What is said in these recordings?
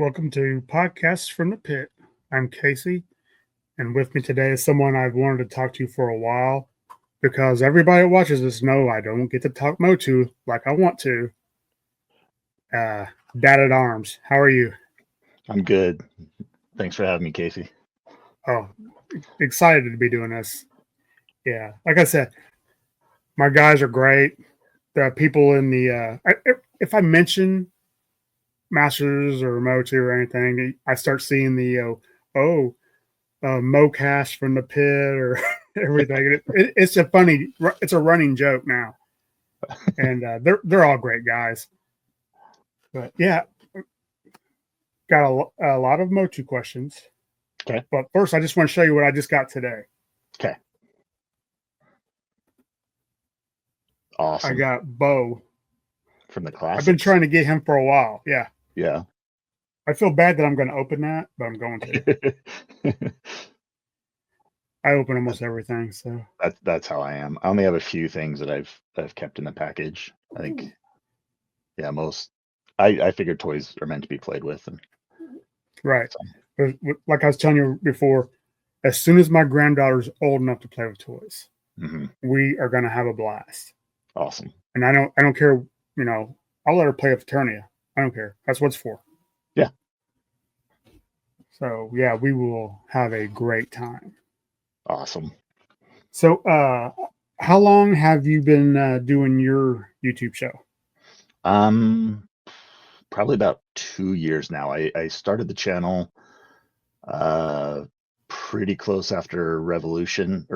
Welcome to Podcasts from the Pit. I'm Casey, and with me today is someone I've wanted to talk to for a while because everybody that watches this know I don't get to talk MOTU like I want to. Dad at Arms, how are you? I'm good. Thanks for having me, Casey. Oh, excited to be doing this. Yeah, like I said, my guys are great. The people in the if I mention Masters or MOTU or anything, I start seeing the MoCast from the pit or everything. It's it's a running joke now, and they're all great guys. But yeah, got a lot of MOTU questions. Okay. But first, I just want to show you what I just got today. Okay. Awesome. I got Bo from the class. I've been trying to get him for a while. Yeah. Yeah. I feel bad that I'm going to open that, but I'm going to. I open almost everything, so that's how I am. I only have a few things that I've kept in the package. I think, yeah, most. I figured toys are meant to be played with, and right. So. Like I was telling you before, as soon as my granddaughter's old enough to play with toys, we are going to have a blast. Awesome. And I don't care. You know, I'll let her play with Eternia. I don't care. That's what it's for. Yeah. So yeah, we will have a great time. Awesome. So, how long have you been doing your YouTube show? Probably about 2 years now. I started the channel pretty close after Revelation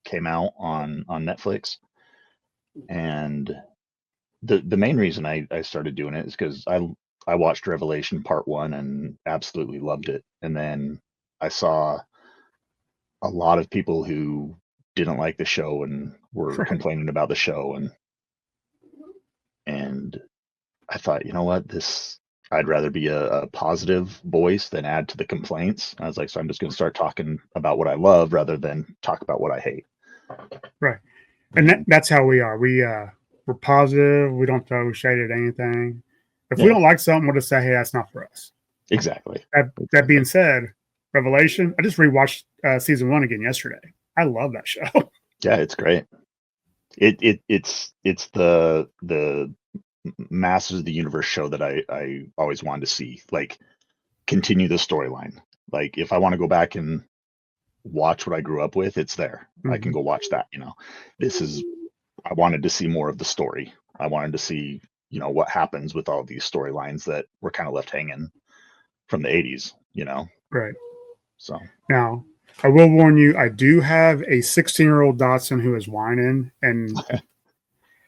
came out on Netflix, and the main reason I started doing it is because I watched Revelation Part 1 and absolutely loved it, and then I saw a lot of people who didn't like the show and were complaining about the show, and I thought, you know what, I'd rather be a positive voice than add to the complaints. I was like, so I'm just going to start talking about what I love rather than talk about what I hate. Right, and that's how we are. We're positive. We don't throw shade at anything. If we don't like something, we'll just say, hey, that's not for us. Exactly. That being said, Revelation, I just rewatched season 1 again yesterday. I love that show. Yeah, it's great. It's the Masters of the Universe show that I always wanted to see. Like, continue the storyline. Like, if I want to go back and watch what I grew up with, it's there. I can go watch that. You know, I wanted to see more of the story. I wanted to see, you know, what happens with all these storylines that were kind of left hanging from the 80s, you know? Right. So now, I will warn you, I do have a 16-year-old Dotson who is whining, and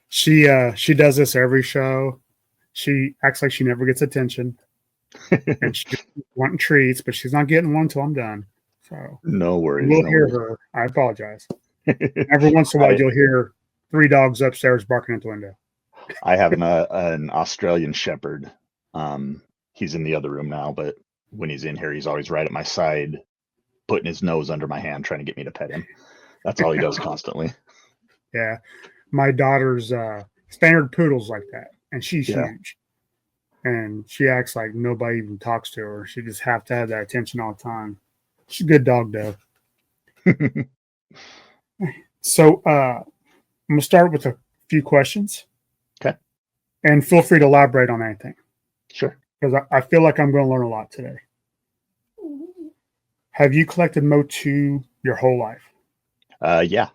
she does this every show. She acts like she never gets attention, and she's wanting treats, but she's not getting one until I'm done. So no worries. We'll hear her. I apologize. Every once in a while, you'll hear 3 dogs upstairs barking at the window. I have an Australian Shepherd. He's in the other room now, but when he's in here, he's always right at my side, putting his nose under my hand, trying to get me to pet him. That's all he does constantly. Yeah. My daughter's standard poodle's like that, and she's huge. And she acts like nobody even talks to her. She just have to have that attention all the time. She's a good dog, though. So I'm going to start with a few questions. Okay. And feel free to elaborate on anything. Sure. Because I feel like I'm going to learn a lot today. Have you collected MOTU your whole life? Yeah.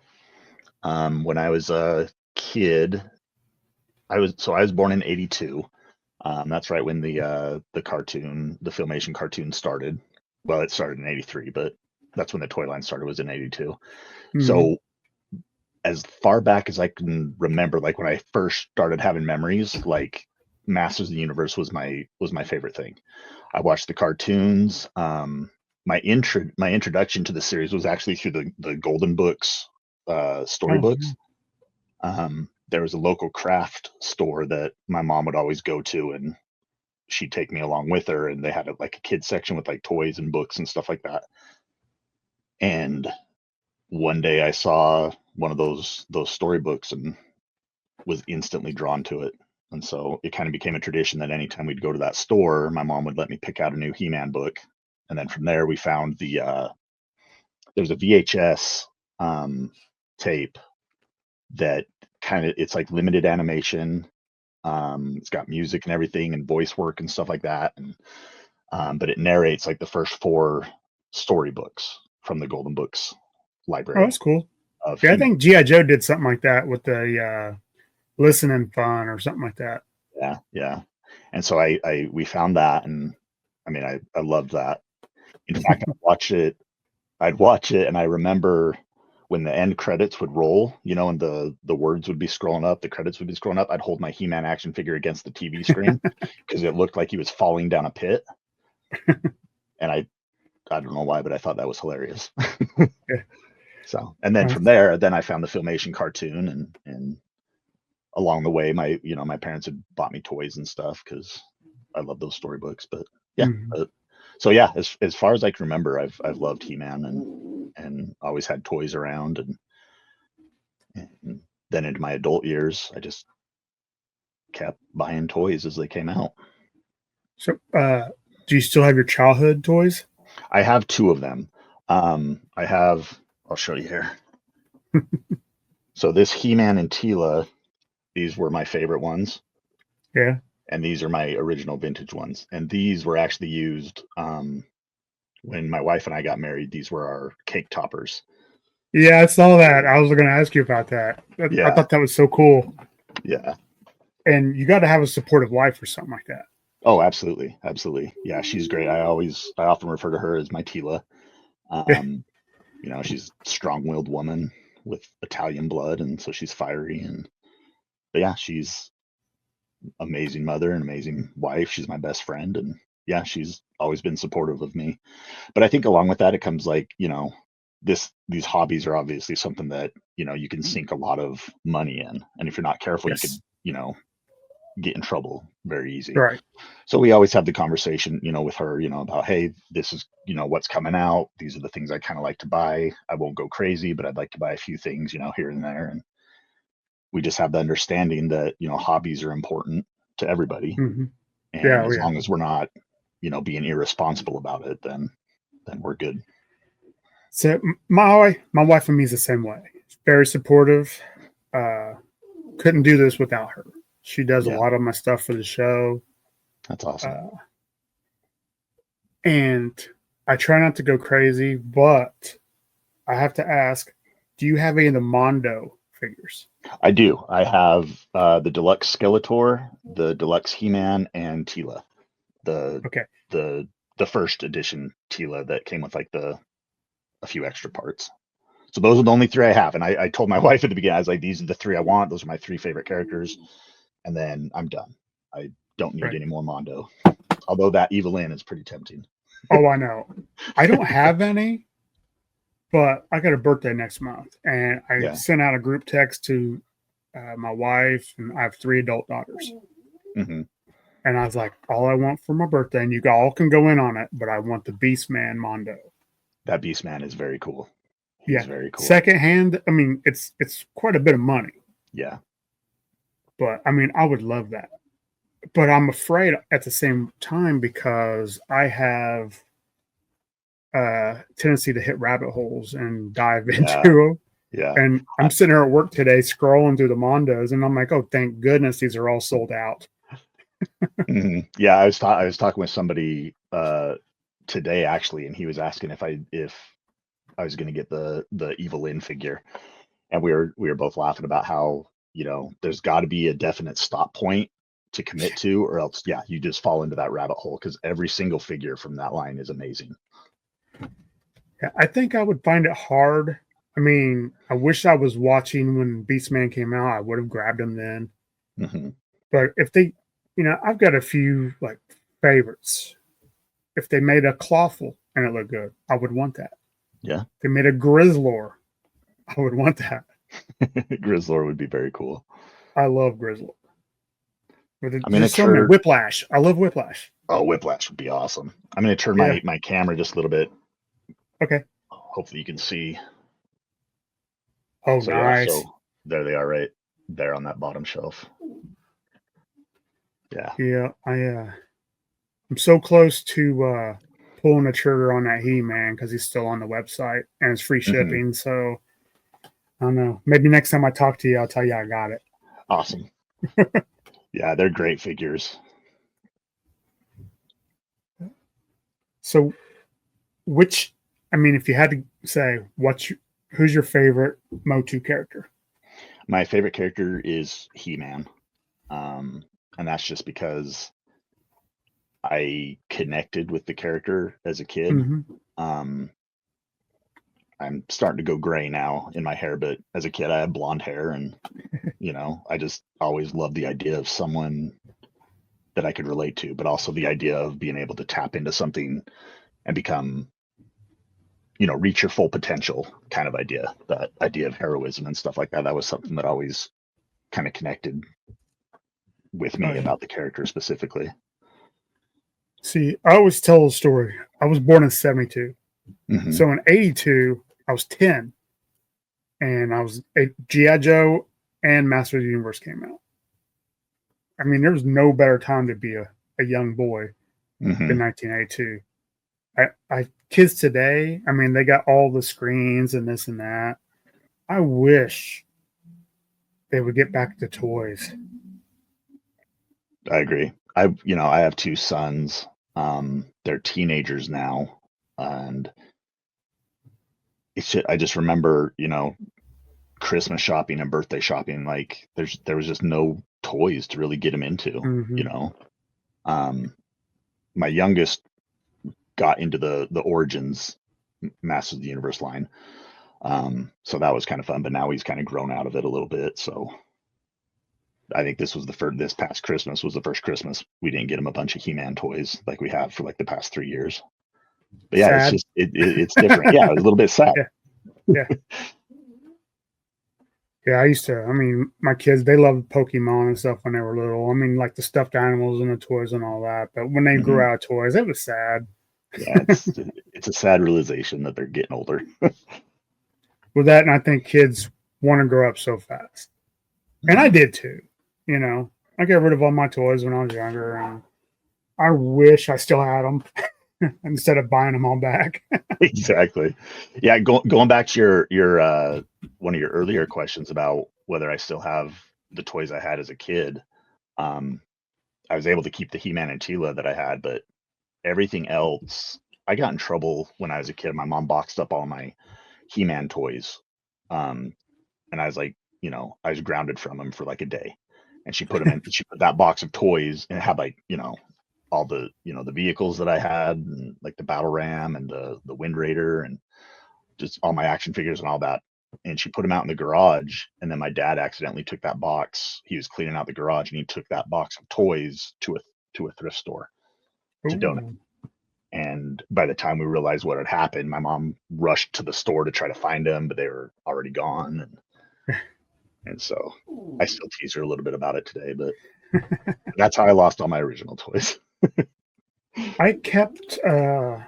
When I was a kid, I was born in '82. That's right when the Filmation cartoon started. Well, it started in '83, but that's when the toy line started, was in '82. So as far back as I can remember, like when I first started having memories, like Masters of the Universe was my favorite thing. I watched the cartoons. My introduction to the series was actually through the Golden Books storybooks. There was a local craft store that my mom would always go to, and she'd take me along with her, and they had like a kids section with like toys and books and stuff like that. And one day I saw one of those storybooks and was instantly drawn to it. And so it kind of became a tradition that anytime we'd go to that store, my mom would let me pick out a new He-Man book. And then from there, we found there's a VHS tape that it's like limited animation. It's got music and everything and voice work and stuff like that. And but it narrates like the first 4 storybooks from the Golden Books Oh, library that's cool. of Yeah, I He-Man. think G.I. Joe did something like that with the listening fun or something like that. Yeah, yeah. And so we found that, and I mean, I loved that. In fact, I'd watch it, and I remember when the end credits would roll, and the words would be scrolling up, the credits would be scrolling up. I'd hold my He-Man action figure against the TV screen because it looked like he was falling down a pit, and I don't know why, but I thought that was hilarious. Yeah. So, and then from there, then I found the Filmation cartoon, and along the way, my parents had bought me toys and stuff because I love those storybooks. But yeah, Mhm. so yeah, as far as I can remember, I've loved He-Man and always had toys around, and then into my adult years, I just kept buying toys as they came out. So, do you still have your childhood toys? I have 2 of them. I'll show you here. So this He-Man and Tila, these were my favorite ones. Yeah. And these are my original vintage ones. And these were actually used when my wife and I got married. These were our cake toppers. Yeah, I saw that. I was going to ask you about that. I Yeah. thought that was so cool. Yeah. And you got to have a supportive wife or something like that. Oh, absolutely. Absolutely. Yeah, she's great. I often refer to her as my Tila. Yeah. She's a strong-willed woman with Italian blood, and so she's fiery. But yeah, she's amazing mother and amazing wife. She's my best friend, and yeah, she's always been supportive of me. But I think along with that, it comes like, these hobbies are obviously something that, you can sink a lot of money in. And if you're not careful, you could, Yes. get in trouble very easy. Right. So we always have the conversation, with her, about, hey, this is, what's coming out. These are the things I kind of like to buy. I won't go crazy, but I'd like to buy a few things, here and there. And we just have the understanding that, hobbies are important to everybody. Mm-hmm. Yeah. And Oh, as yeah. long as we're not, being irresponsible about it, then we're good. So my wife and me is the same way. Very supportive. Uh, couldn't do this without her. She does a Yeah, lot of my stuff for the show. that's awesome. And I try not to go crazy, but I have to ask, do you have any of the Mondo figures? I do. I have the deluxe Skeletor, the deluxe He-Man, and Tila. The Okay. the the first edition Tila that came with like a few extra parts. So those are the only 3 I have. And I told my wife at the beginning, I was like, these are the 3 I want. Those are my 3 favorite characters. And then I'm done. I don't need Right. any more Mondo. Although that Evelyn is pretty tempting. Oh, I know. I don't have any, but I got a birthday next month, and I Yeah. sent out a group text to my wife, and I have 3 adult daughters. Mm-hmm. And I was like, all I want for my birthday, and you all can go in on it, but I want the Beastman Mondo. That Beast Man is very cool. He's Yeah. very cool. Secondhand, I mean, it's quite a bit of money, Yeah. but I mean, I would love that. But I'm afraid at the same time because I have a tendency to hit rabbit holes and dive into Yeah. them. Yeah. And I'm sitting here at work today scrolling through the Mondos, and I'm like, oh, thank goodness these are all sold out. Mhm. Yeah, I was talking with somebody today actually, and he was asking if I was going to get the Evelyn figure, and we were both laughing about how there's got to be a definite stop point to commit to, or else you just fall into that rabbit hole because every single figure from that line is amazing. Yeah, I think I would find it hard. I mean, I wish I was watching when Beastman came out. I would have grabbed him then. Hmm. But if they, I've got a few like favorites. If they made a Clawful and it looked good, I would want that. Yeah, If they made a Grizzlor, I would want that. Grizzlor would be very cool. I love Grizzlor. But I'm gonna there's so many turn. Whiplash. I love Whiplash. Oh, Whiplash would be awesome. I'm gonna turn Yeah. my camera just a little bit. Okay. Hopefully you can see. Oh, So yeah, nice. so there they are right there on that bottom shelf. Yeah. Yeah, I'm so close to pulling the trigger on that He-Man because he's still on the website and it's free Hmm. shipping. So I don't know. Maybe next time I talk to you, I'll tell you I got it. Awesome. Yeah, they're great figures. So which, I mean, if you had to say who's your favorite Motu character? My favorite character is He-Man. And that's just because I connected with the character as a kid. Mm-hmm. Um, I'm starting to go gray now in my hair, but as a kid, I had blonde hair, and I just always loved the idea of someone that I could relate to, but also the idea of being able to tap into something and become, reach your full potential kind of idea. That idea of heroism and stuff like that. That was something that always kind of connected with Oh me yeah. about the character specifically. See, I always tell a story. I was born in '72, Hmm. so in '82 I was 10, and I was a GI Joe and Master of the Universe came out. I mean, there was no better time to be a young boy than Hmm. 1982. Kids today, I mean, they got all the screens and this and that. I wish they would get back to toys. I agree. I have two sons. They're teenagers now, and I just remember, Christmas shopping and birthday shopping. Like, there was just no toys to really get them into. You Mm-hmm. know, um, my youngest got into the Origins Masters of the Universe line, so that was kind of fun. But now he's kind of grown out of it a little bit. So I think this past Christmas was the first Christmas we didn't get him a bunch of He-Man toys like we have for like the past 3 years. But yeah, it's Sad. just it's different. Yeah, it was a little bit sad. Yeah, yeah, yeah. I used to. I mean, my kids they loved Pokemon and stuff when they were little. I mean, like the stuffed animals and the toys and all that. But when they grew Hmm. out of toys, it was sad. Yeah, it's a sad realization that they're getting older. With that, and I think kids want to grow up so fast, and I Mhm. did too. You know, I got rid of all my toys when I was younger, and I wish I still had them instead of buying them all back. Exactly. Yeah, going back to your one of your earlier questions about whether I still have the toys I had as a kid. Um, I was able to keep the He-Man and Tila that I had, but everything else, I got in trouble when I was a kid. My mom boxed up all my He-Man toys. Um, and I was like, I was grounded from them for like a day. And she put that box of toys, and it had like, all the vehicles that I had, and like the battle ram and the Wind Raider, and just all my action figures and all that. And she put them out in the garage, and then my dad accidentally took that box. He was cleaning out the garage, and he took that box of toys to a thrift store to donate. Ooh. And by the time we realized what had happened, my mom rushed to the store to try to find them, but they were already gone. And so I still tease her a little bit about it today, but that's how I lost all my original toys. I kept, I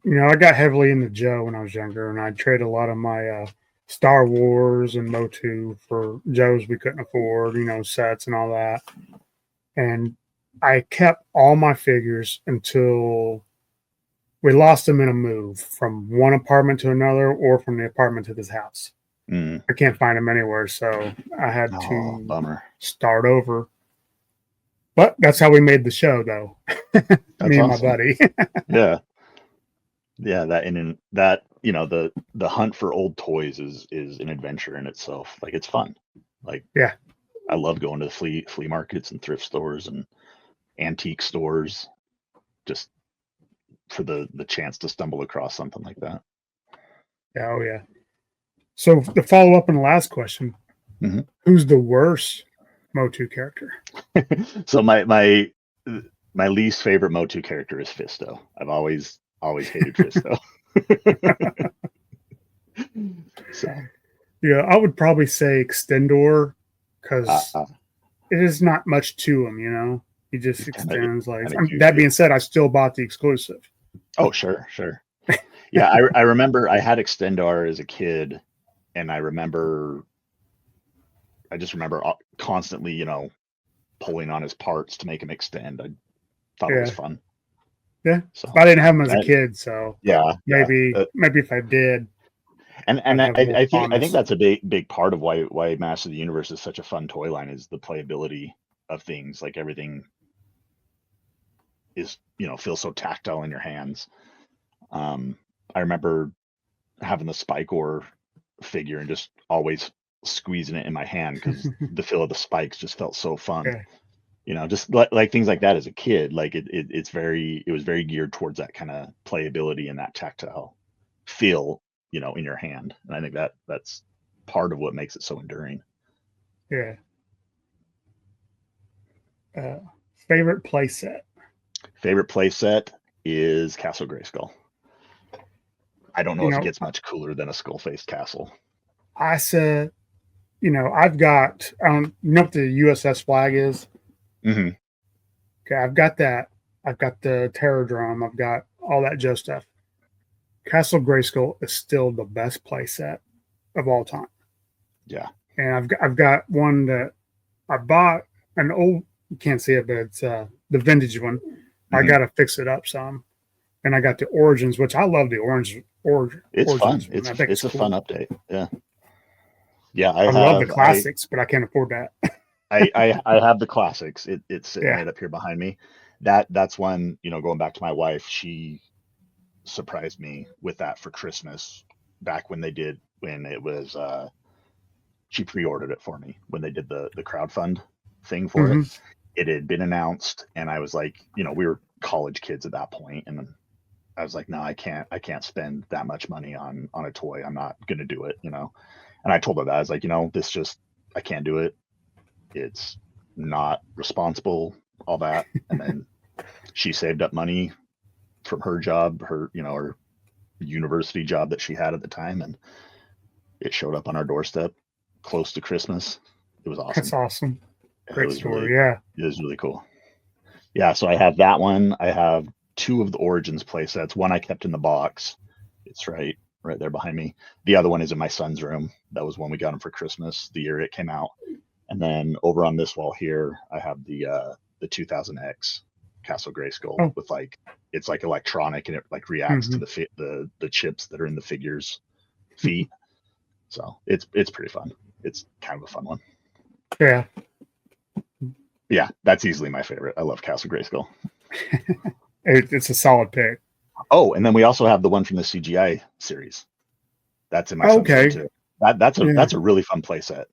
got heavily into Joe when I was younger, and I traded a lot of my Star Wars and Motu for Joes we couldn't afford, sets and all that. And I kept all my figures until we lost them in a move from one apartment to another or from the apartment to this house. Mm. I can't find them anywhere, so I had Oh, to bummer. start over. But that's how we made the show, though. That's Me and my awesome. buddy. Yeah. Yeah, the hunt for old toys is an adventure in itself. Like, it's fun. Like, Yeah. I love going to the flea markets and thrift stores and antique stores, just for the chance to stumble across something like that. Yeah. Oh, yeah. So the follow up on the last question, Hmm. who's the worst Motu character? So my least favorite Motu character is Fisto. I've always hated Fisto. So Yeah, I would probably say Extendor uh, because uh, it is not much to him. He just he's extends like. kind of That goofy. being said, I still bought the exclusive. Oh, sure, sure. Yeah, I remember I had Extendar as a kid, and I just remember constantly, pulling on his parts to make him extend. I thought it was Yeah. fun. Yeah. So But I didn't have them as a kid, so yeah. maybe if I did, And I'd have more I think fondness. that's a big part of why Master of the Universe is such a fun toy line, is the playability of things. Like everything is, feels so tactile in your hands. I remember having the Spike-Or figure and just always squeezing it in my hand because the feel of the spikes just felt so fun. Yeah. Just like things like that as a kid. Like it was very geared towards that kind of playability and that tactile feel, in your hand. And I think that's part of what makes it so enduring. Yeah. Uh, favorite playset. Favorite play set is Castle Grayskull. I don't know You if it know, gets much cooler than a skull-faced castle. I said, I've got, you know what the USS flag is? Mm-hmm. Okay, I've got that. I've got the Terror Drum. I've got all that Joe stuff. Castle Grayskull is still the best playset of all time. Yeah. And I've got one that I bought, an old, you can't see it, but it's the vintage one. I Mm-hmm. got to fix it up some. And I got the Origins, which I love the It's fun. Origins one. I think it's It's a fun cool. update. Yeah. Yeah, I love the classics, but I can't afford that. I have the classics. It's sitting Yeah. right up here behind me. That's when, going back to my wife, she surprised me with that for Christmas back when it was she pre-ordered it for me when they did the crowdfund thing for it. Mm-hmm. It had been announced, and I was like, we were college kids at that point, and I was like, no, I can't spend that much money on a toy. I'm not gonna do it, And I told her that. I was like, I can't do it. It's not responsible, all that. And then she saved up money from her job, her university job that she had at the time, and it showed up on our doorstep close to Christmas. It was That's awesome. awesome. It Great was story. Yeah. really cool. Yeah, so I have that one. I have two of the Origins play sets. One I kept in the box. It's right there behind me. The other one is in my son's room. That was when we got him for Christmas the year it came out. And then over on this wall here, I have the 2000X Castle Grayskull Oh. with it's like electronic, and it like reacts to the chips that are in the figure's feet. So it's pretty fun. It's kind of a fun one. Yeah. Yeah, that's easily my favorite. I love Castle Grayskull. It's a solid pick. Oh, and then we also have the one from the CGI series. That's in my son's room too. That's a really fun playset.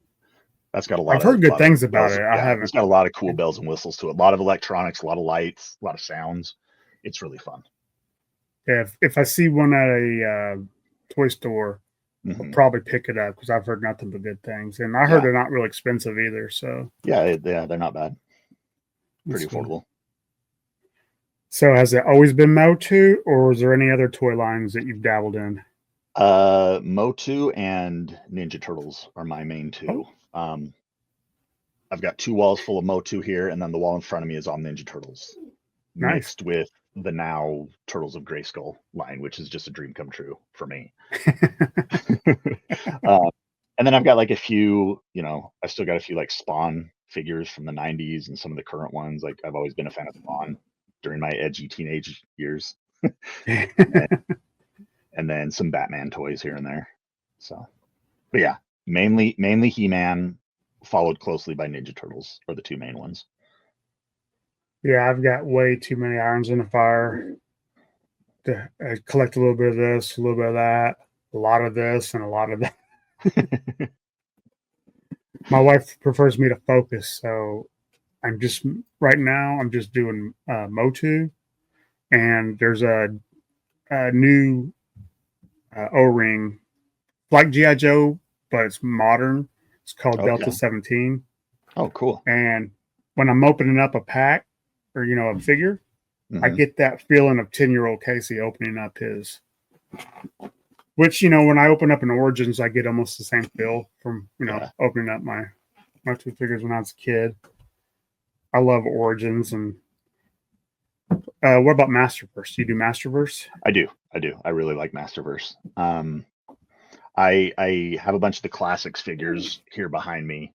That's got a lot I've heard good things about bells. it. I haven't. It's got a lot of cool bells and whistles to it. A lot of electronics, a lot of lights, a lot of sounds. It's really fun. Yeah, if I see one at a toy store, I'll probably pick it up because I've heard nothing but good things, and I heard they're not real expensive either. So yeah, they're not bad. Pretty affordable. So has it always been MOTU, or is there any other toy lines that you've dabbled in? MOTU and Ninja Turtles are my main two. I've got two walls full of MOTU here, and then the wall in front of me is all Ninja Turtles, mixed with the now Turtles of Grayskull line, which is just a dream come true for me. And then I've got like a few, I've still got a few like Spawn figures from the 90s and some of the current ones. Like I've always been a fan of Spawn during my edgy teenage years. And then some Batman toys here and there. So, but yeah, mainly He-Man, followed closely by Ninja Turtles are the two main ones. Yeah, I've got way too many irons in the fire to collect a little bit of this, a little bit of that, a lot of this, and a lot of that. My wife prefers me to focus, so I'm just right now. I'm just doing MOTU, and there's a new O-ring like GI Joe, but it's modern. It's called Delta 17. Oh, cool! And when I'm opening up a pack or a figure, I get that feeling of 10-year-old Casey opening up his. Which when I open up an Origins, I get almost the same feel from opening up my two figures when I was a kid. I love Origins. And what about Masterverse? Do you do Masterverse? I do. I really like Masterverse. I have a bunch of the classics figures here behind me.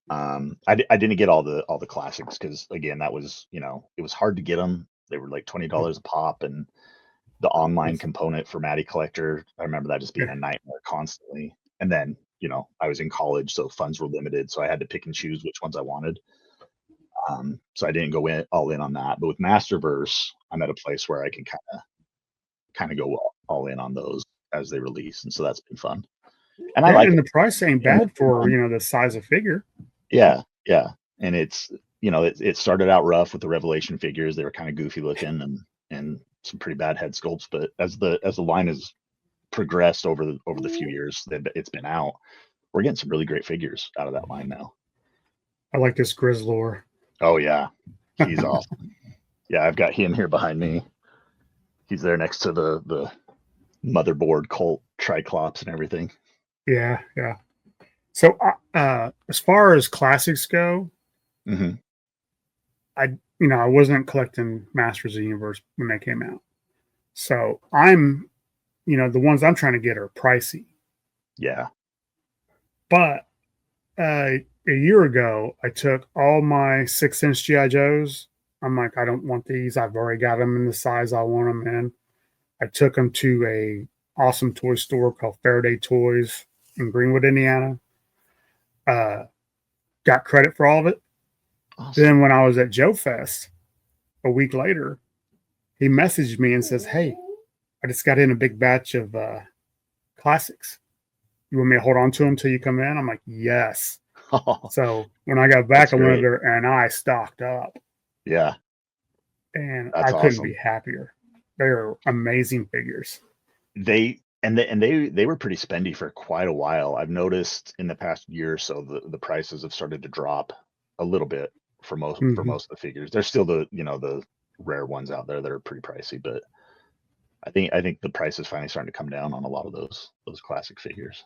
I didn't get all the classics because again, that was, it was hard to get them. They were like $20 a pop, and the online component for Matty Collector, I remember that just being Yeah. a nightmare constantly. And then, I was in college, so funds were limited, so I had to pick and choose which ones I wanted. So I didn't go all in on that. But with Masterverse, I'm at a place where I can kind of go all in on those as they release, and so that's been fun. And I Yeah, like and it. the price ain't bad for the size of figure. Yeah, yeah. And it's, it started out rough with the Revelation figures. They were kind of goofy looking and some pretty bad head sculpts. But as the line has progressed over the few years that it's been out, we're getting some really great figures out of that line now. I like this Grizzlor. Oh yeah, he's awesome. Yeah, I've got him here behind me. He's there next to the motherboard Colt Triclops and everything. Yeah, yeah. So, as far as classics go, Mm-hmm. I wasn't collecting Masters of the Universe when they came out. So the ones I'm trying to get are pricey. Yeah. But a year ago, I took all my 6-inch GI Joes. I'm like, I don't want these. I've already got them in the size I want them in. I took them to a awesome toy store called Faraday Toys in Greenwood, Indiana. Got credit for all of it. Awesome. Then when I was at Joe Fest a week later, he messaged me and says, "Hey, I just got in a big batch of classics. You want me to hold on to them until you come in?" I'm like, "Yes." So when I got back, I went over there and I stocked up. Yeah. And That's I couldn't awesome. be happier. They're amazing figures. They were pretty spendy for quite a while. I've noticed in the past year or so the prices have started to drop a little bit for most of the figures. There's still the rare ones out there that are pretty pricey, but I think the price is finally starting to come down on a lot of those classic figures.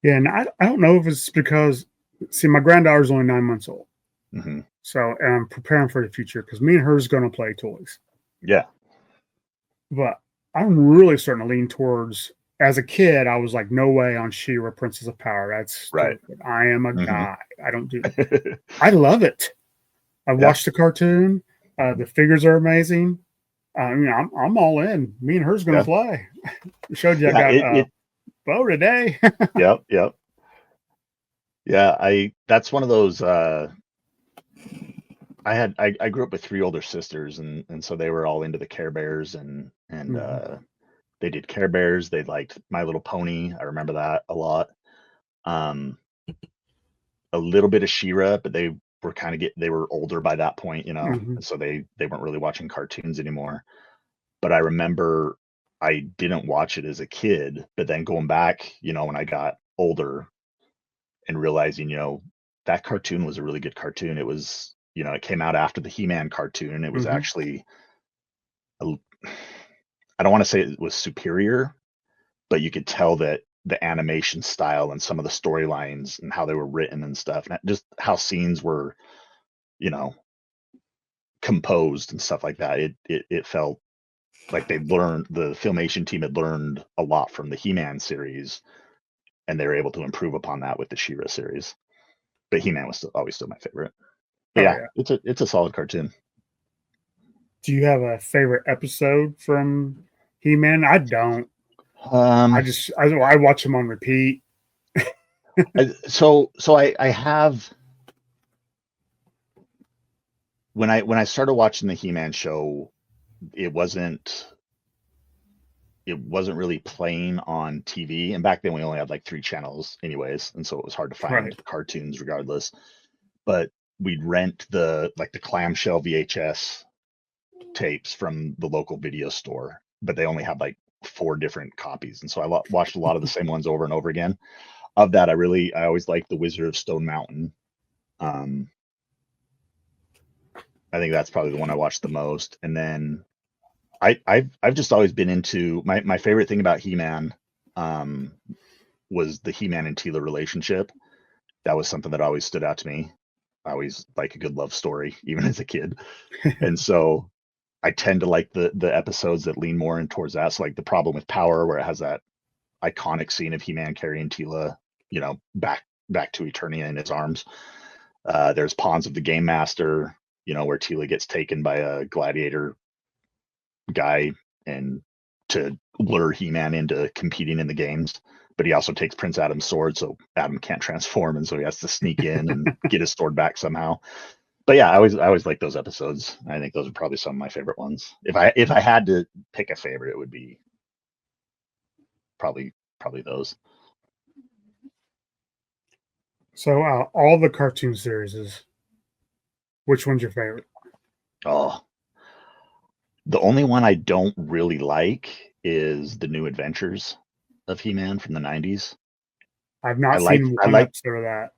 Yeah, and I don't know if it's because, see, my granddaughter's only 9 months old. Mm-hmm. So, and I'm preparing for the future because me and her is going to play toys. Yeah. But I'm really starting to lean towards, as a kid, I was like, no way on She-Ra, Princess of Power. That's stupid. Right. I am a guy. I don't do that. I love it. I watched the cartoon. The figures are amazing. I'm all in. Me and her's going to play. Showed you I got Bo today. Yep. Yeah, that's one of those. I grew up with 3 older sisters, and so they were all into the Care Bears, and they did Care Bears. They liked My Little Pony. I remember that a lot. A little bit of She-Ra, but they were they were older by that point, and so they weren't really watching cartoons anymore. But I remember I didn't watch it as a kid, but then going back, when I got older and realizing, that cartoon was a really good cartoon. It was, it came out after the He-Man cartoon, and it was actually, I don't want to say it was superior, but you could tell that the animation style and some of the storylines and how they were written and stuff, and just how scenes were, composed and stuff like that. It felt like the Filmation team had learned a lot from the He-Man series, and they were able to improve upon that with the She-Ra series. But He-Man was always still my favorite. But it's a solid cartoon. Do you have a favorite episode from He-Man? I don't. I watch them on repeat. So I have, when I started watching the He-Man show, it wasn't really playing on TV, and back then we only had like 3 channels anyways, and so it was hard to find cartoons regardless. But we'd rent the clamshell VHS tapes from the local video store, but they only had like 4 different copies, and so I watched a lot of the same ones over and over again. Of that, I always liked the Wizard of Stone Mountain. I think that's probably the one I watched the most. And then I've just always been into, my favorite thing about He-Man was the He-Man and Teela relationship. That was something that always stood out to me. I always like a good love story, even as a kid. And so I tend to like the episodes that lean more in towards that. So like The Problem with Power, where it has that iconic scene of He-Man carrying Teela, back back to Eternia in his arms. There's Pawns of the Game Master, where Tila gets taken by a gladiator guy and to lure He-Man into competing in the games. But he also takes Prince Adam's sword, so Adam can't transform, and so he has to sneak in and get his sword back somehow. But yeah, I always like those episodes. I think those are probably some of my favorite ones. If I had to pick a favorite, it would be probably those. So all the cartoon series, which one's your favorite? Oh, the only one I don't really like is the New Adventures of He-Man from the 90s. I've not seen one episode of that.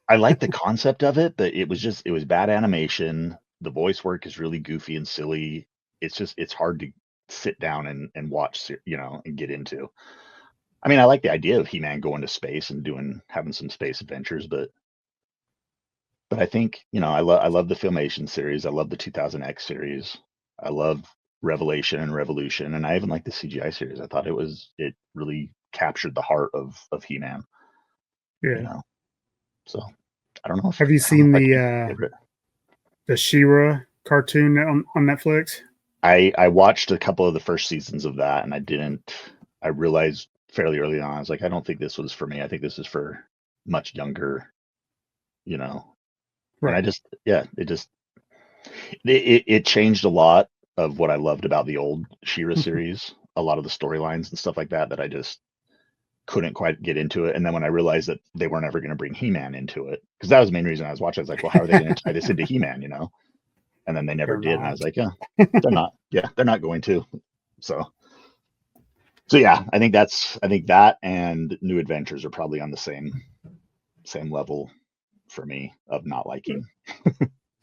I like the concept of it, but it was bad animation. The voice work is really goofy and silly. It's hard to sit down and watch, and get into. I mean, I like the idea of He-Man going to space and having some space adventures, but I think, I love the Filmation series. I love the 2000X series. I love Revelation and Revolution, and I even like the CGI series. I thought it really captured the heart of He-Man. Yeah. So I don't know. Have you seen the She-Ra cartoon on Netflix? I watched a couple of the first seasons of that, and I realized fairly early on, I was like, I don't think this was for me. I think this is for much younger, Right. And it changed a lot of what I loved about the old She-Ra series. A lot of the storylines and stuff like that I just couldn't quite get into it. And then when I realized that they weren't ever going to bring He-Man into it, because that was the main reason I was watching. I was like, well, how are they going to tie this into He-Man, And then they never did. And I was like, yeah, they're not. Yeah, they're not going to. So yeah, I think that and New Adventures are probably on the same level for me of not liking.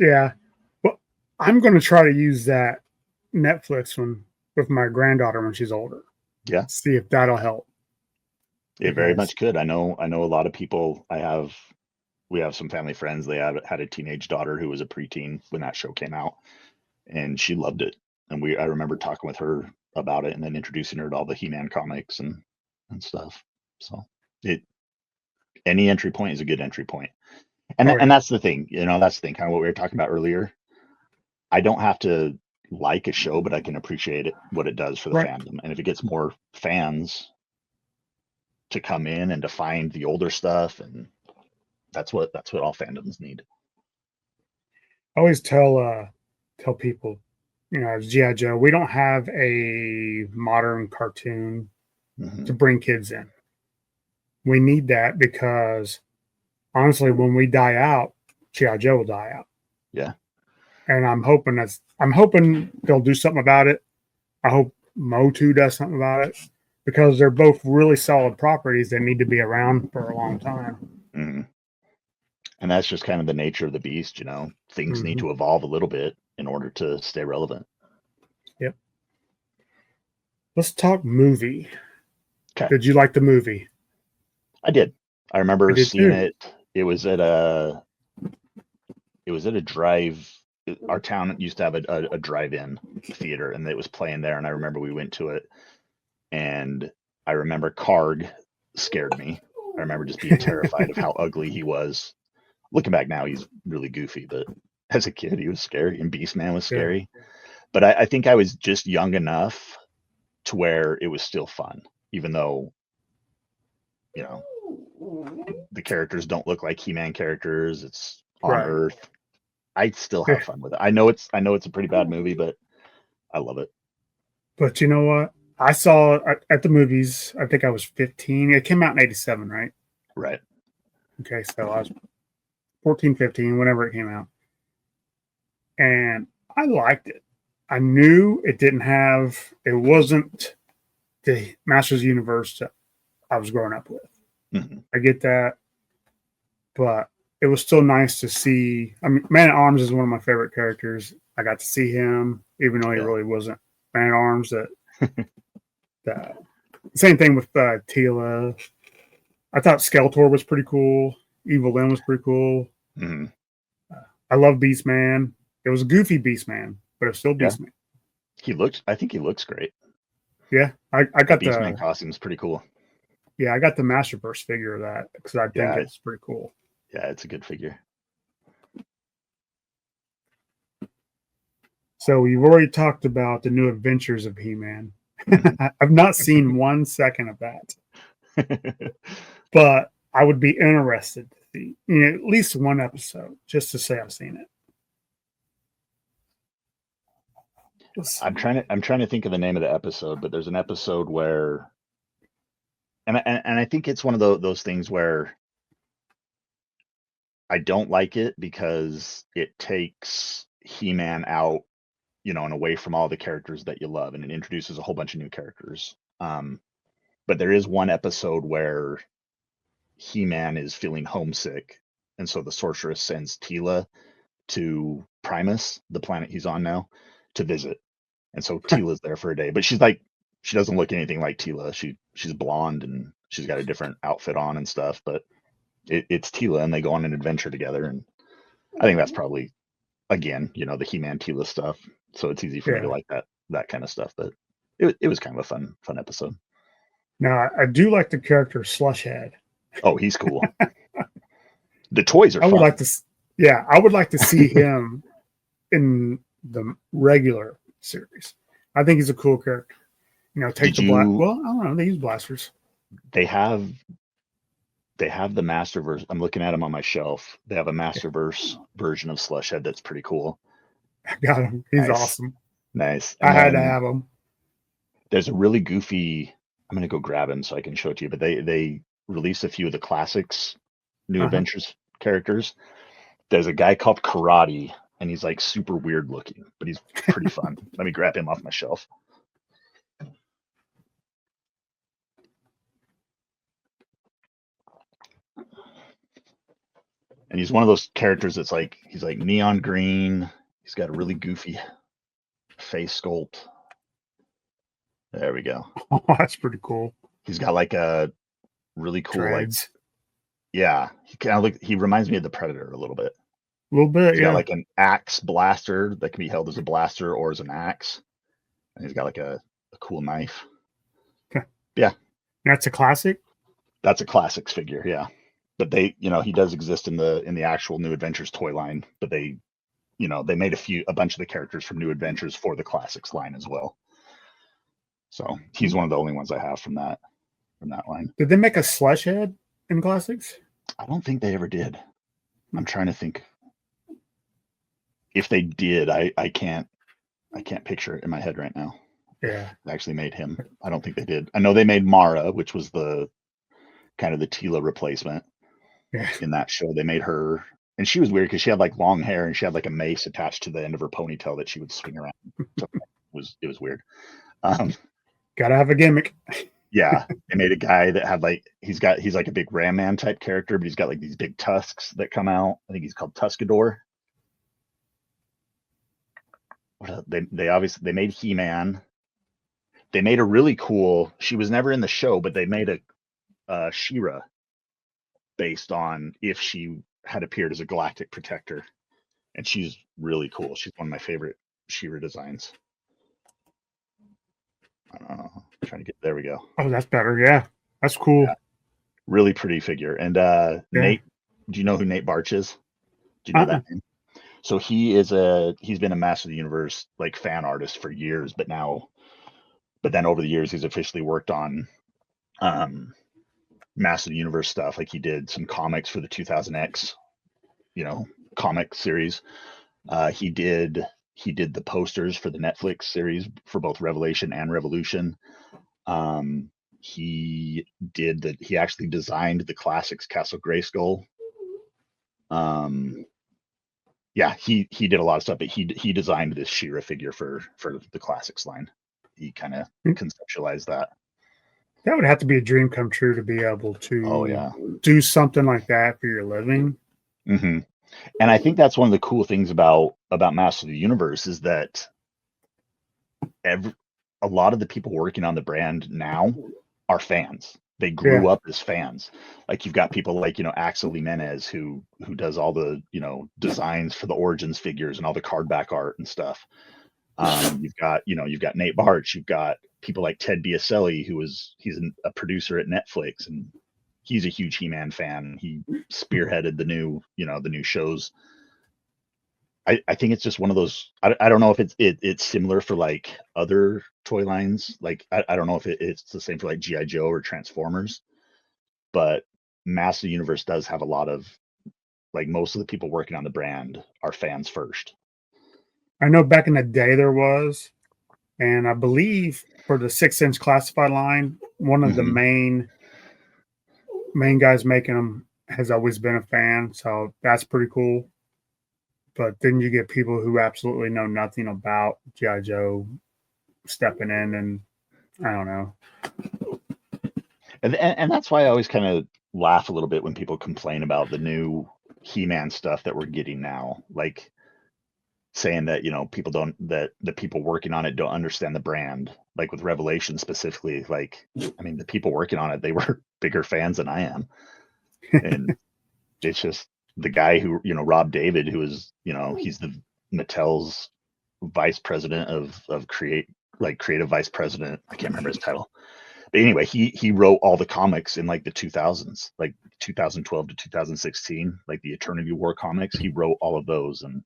Yeah. Well, I'm going to try to use that Netflix one with my granddaughter when she's older. Yeah. See if that'll help. It very much could. I know a lot of people. We have some family friends. They had a teenage daughter who was a preteen when that show came out, and she loved it. And I remember talking with her about it and then introducing her to all the He-Man comics and stuff. So any entry point is a good entry point. And and that's the thing, that's the thing, kind of what we were talking about earlier. I don't have to like a show, but I can appreciate what it does for the fandom. And if it gets more fans to come in and to find the older stuff, and that's what all fandoms need. I always tell people, as G.I. Joe, we don't have a modern cartoon to bring kids in. We need that because honestly, when we die out, G.I. Joe will die out. Yeah. And I'm hoping they'll do something about it. I hope MOTU does something about it because they're both really solid properties that need to be around for a long time. Mm-hmm. And that's just kind of the nature of the beast, Things need to evolve a little bit in order to stay relevant. Yep. Let's talk movie. Okay. Did you like the movie? I did. I remember seeing it. It was at a drive. Our town used to have a drive-in theater, and it was playing there. And I remember we went to it, and I remember Karg scared me. I remember just being terrified of how ugly he was. Looking back now, he's really goofy, but as a kid, he was scary, and Beastman was scary. Yeah. But I think I was just young enough to where it was still fun, even though, the characters don't look like He-Man characters. It's on Earth. I still have fun with it. I know it's a pretty bad movie, but I love it. But you know what? I saw it at the movies. I think I was 15. It came out in 87, right? Right. Okay, so I was 14, 15, whenever it came out. And I liked it. I knew it wasn't the Masters of the Universe that I was growing up with. Mm-hmm. I get that. But it was still nice to see. I mean, Man at Arms is one of my favorite characters. I got to see him, even though he really wasn't Man at Arms. Same thing with Tila. I thought Skeletor was pretty cool. Evil Lyn was pretty cool. Mm-hmm. I love Beastman. It was a goofy Beastman, but it's still Beastman. I think he looks great. Yeah, I got the Beastman costume's pretty cool. Yeah, I got the Masterverse figure of that because I think Yeah, it's pretty cool. yeah, it's a good figure. So you've already talked about the new adventures of He-Man. Mhm. I've not seen 1 second of that, but I would be interested to see at least one episode just to say I've seen it. I'm trying to think of the name of the episode, but there's an episode where, and I think it's one of those things where I don't like it because it takes He-Man out, and away from all the characters that you love, and it introduces a whole bunch of new characters. But there is one episode where He-Man is feeling homesick, and so the sorceress sends Tila to Primus, the planet he's on now, to visit. And so Tila's there for a day, but she doesn't look anything like Tila. She's blonde and she's got a different outfit on and stuff, but it's Tila, and they go on an adventure together. And I think that's probably, again, the He-Man Tila stuff. So it's easy for me to Yeah. like that kind of stuff. But it was kind of a fun episode. Now I do like the character Slushhead. Oh, he's cool. The toys are I would fun. like to, yeah, I would like to see him in the regular series. I think he's a cool character. Take the blast. Well, I don't know. They use blasters. They have the Masterverse. I'm looking at them on my shelf. They have a Masterverse version of Slushhead that's pretty cool. I got him. He's Nice. awesome. Nice. And I had to have him. There's a really goofy. I'm gonna go grab him so I can show it to you. But they released a few of the classics, New Adventures characters. There's a guy called Karate, and he's like super weird looking, but he's pretty fun. Let me grab him off my shelf. And he's one of those characters that's he's like neon green. He's got a really goofy face sculpt. There we go. Oh, that's pretty cool. He's got like a really cool Dreads. Yeah, he reminds me of the Predator a little bit. A little bit, He's yeah. got like an axe blaster that can be held as a blaster or as an axe. And he's got like a cool knife. Yeah. That's a classic? That's a classics figure, yeah. But he does exist in the actual New Adventures toy line, but they made a bunch of the characters from New Adventures for the classics line as well. So he's one of the only ones I have from that line. Did they make a Slush Head in classics? I don't think they ever did. I'm trying to think. If they did, I can't picture it in my head right now. Yeah. They actually made him. I don't think they did. I know they made Mara, which was the kind of the Tila replacement. Yeah. In that show, they made her, and she was weird because she had like long hair and she had like a mace attached to the end of her ponytail that she would swing around. So it was weird. Gotta have a gimmick. Yeah, they made a guy that had he's like a big Ram Man type character, but he's got like these big tusks that come out. I think he's called Tuscador. They made He-Man. They made a really cool. She was never in the show, but they made a She-Ra based on if she had appeared as a galactic protector, and she's really cool. She's one of my favorite She-Ra designs. I don't know. I'm trying to get there. We go. Oh, that's better. Yeah, that's cool. Yeah. Really pretty figure. And Nate, do you know who Nate Barch is? Do you know that name? So he's been a Master of the Universe fan artist for years, but then over the years he's officially worked on Master of the Universe stuff. Like he did some comics for the 2000X, comic series. He did the posters for the Netflix series for both Revelation and Revolution. He actually designed the classics Castle Grayskull. Yeah, he did a lot of stuff, but he designed this She-Ra figure for the classics line. He kind of conceptualized that. That would have to be a dream come true to be able to do something like that for your living. Mm-hmm. And I think that's one of the cool things about Master of the Universe is that a lot of the people working on the brand now are fans. They grew up as fans. Like you've got people like, Axel Jimenez who does all the, designs for the Origins figures and all the card back art and stuff. You've got Nate Bartsch, you've got people like Ted Biaselli, he's a producer at Netflix, and he's a huge He-Man fan. He spearheaded the new shows. I think it's just one of those. I don't know if it's similar for like other toy lines. Like I don't know if it's the same for like G.I. Joe or Transformers, but Master Universe does have a lot of, like, most of the people working on the brand are fans first. I know back in the day there was, and I believe for the 6-inch classified line, one of the main guys making them has always been a fan, so that's pretty cool. But then you get people who absolutely know nothing about G.I. Joe stepping in, and I don't know. And that's why I always kind of laugh a little bit when people complain about the new He-Man stuff that we're getting now, like saying that that the people working on it don't understand the brand. Like with Revelation specifically, like, I mean, the people working on it, they were bigger fans than I am, and it's just the guy who, Rob David, who is, he's the Mattel's vice president of creative vice president. I can't remember his title. But anyway, he wrote all the comics in like the 2000s, like 2012 to 2016, like the Eternity War comics. He wrote all of those, and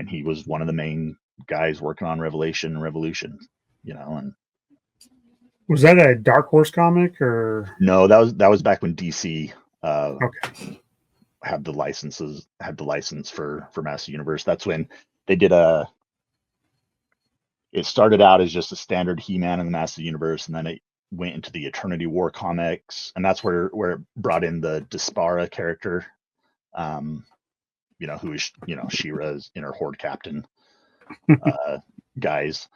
he was one of the main guys working on Revelation and Revolution, and Was that a Dark Horse comic or no, that was back when DC okay. had the license for Master Universe. That's when they did it started out as just a standard He-Man in the Master Universe, and then it went into the Eternity War comics, and that's where it brought in the Dispara character, who is, She-Ra's inner Horde captain guys.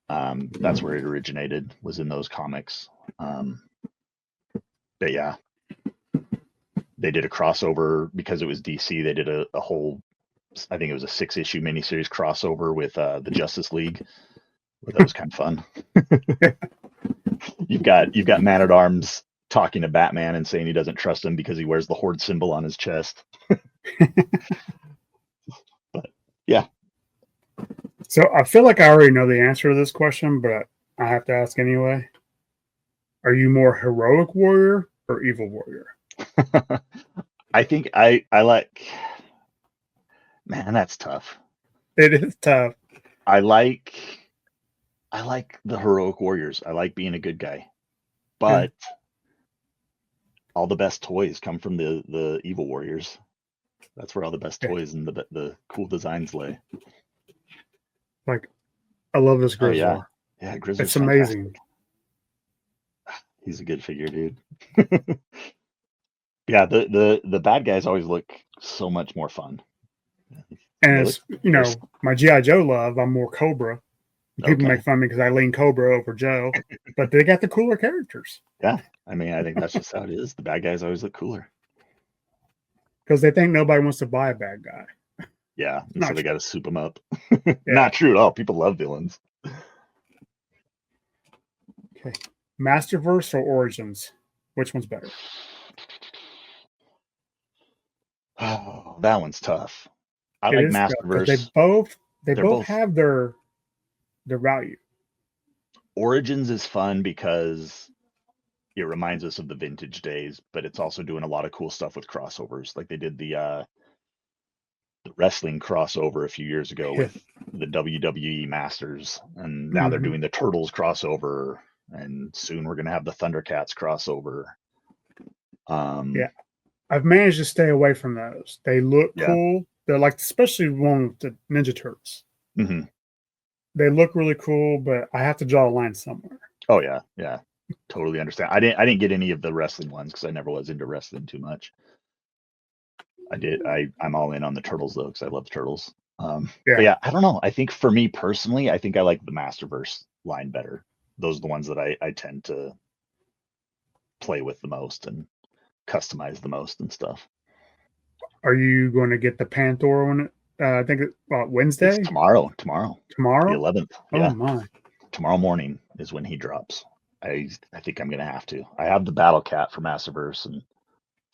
That's where it originated, was in those comics. But yeah, they did a crossover because it was DC. They did a whole, I think it was a 6-issue miniseries crossover with the Justice League. That was kind of fun. You've got Man-at-Arms talking to Batman and saying he doesn't trust him because he wears the Horde symbol on his chest. But yeah. So I feel like I already know the answer to this question, but I have to ask anyway. Are you more heroic warrior or evil warrior? I think I like, man, that's tough. It is tough. I like the heroic warriors. I like being a good guy, but all the best toys come from the evil warriors. That's where all the best toys and the cool designs lay. Like, I love this Grizzler. Oh, yeah, Grizzler's it's amazing. He's a good figure, dude. Yeah, the bad guys always look so much more fun. And it's, my G.I. Joe love, I'm more Cobra. People make fun of me because I lean Cobra over Joe, but they got the cooler characters. Yeah, I mean, I think that's just how it is. The bad guys always look cooler. Because they think nobody wants to buy a bad guy. Yeah, and so they got to soup them up. Yeah. Not true at all. People love villains. Okay. Masterverse or Origins? Which one's better? Oh, that one's tough. I like Masterverse. They both have their value. Origins is fun because it reminds us of the vintage days, but it's also doing a lot of cool stuff with crossovers. Like they did the wrestling crossover a few years ago with the WWE Masters, and now they're doing the Turtles crossover, and soon we're gonna have the Thundercats crossover. Yeah, I've managed to stay away from those. They look cool. They're like, especially one with the Ninja Turtles. Mm-hmm. They look really cool, but I have to draw a line somewhere. Oh yeah, totally understand. I didn't get any of the wrestling ones because I never was into wrestling too much. I'm all in on the Turtles though because I love the Turtles. But yeah, I don't know. I think for me personally, I think I like the Masterverse line better. Those are the ones that I tend to play with the most and customize the most and stuff. Are you going to get the Panther one? I think Wednesday. It's tomorrow. Tomorrow, the 11th. Oh my! Tomorrow morning is when he drops. I think I'm gonna have to. I have the Battle Cat for Masterverse, and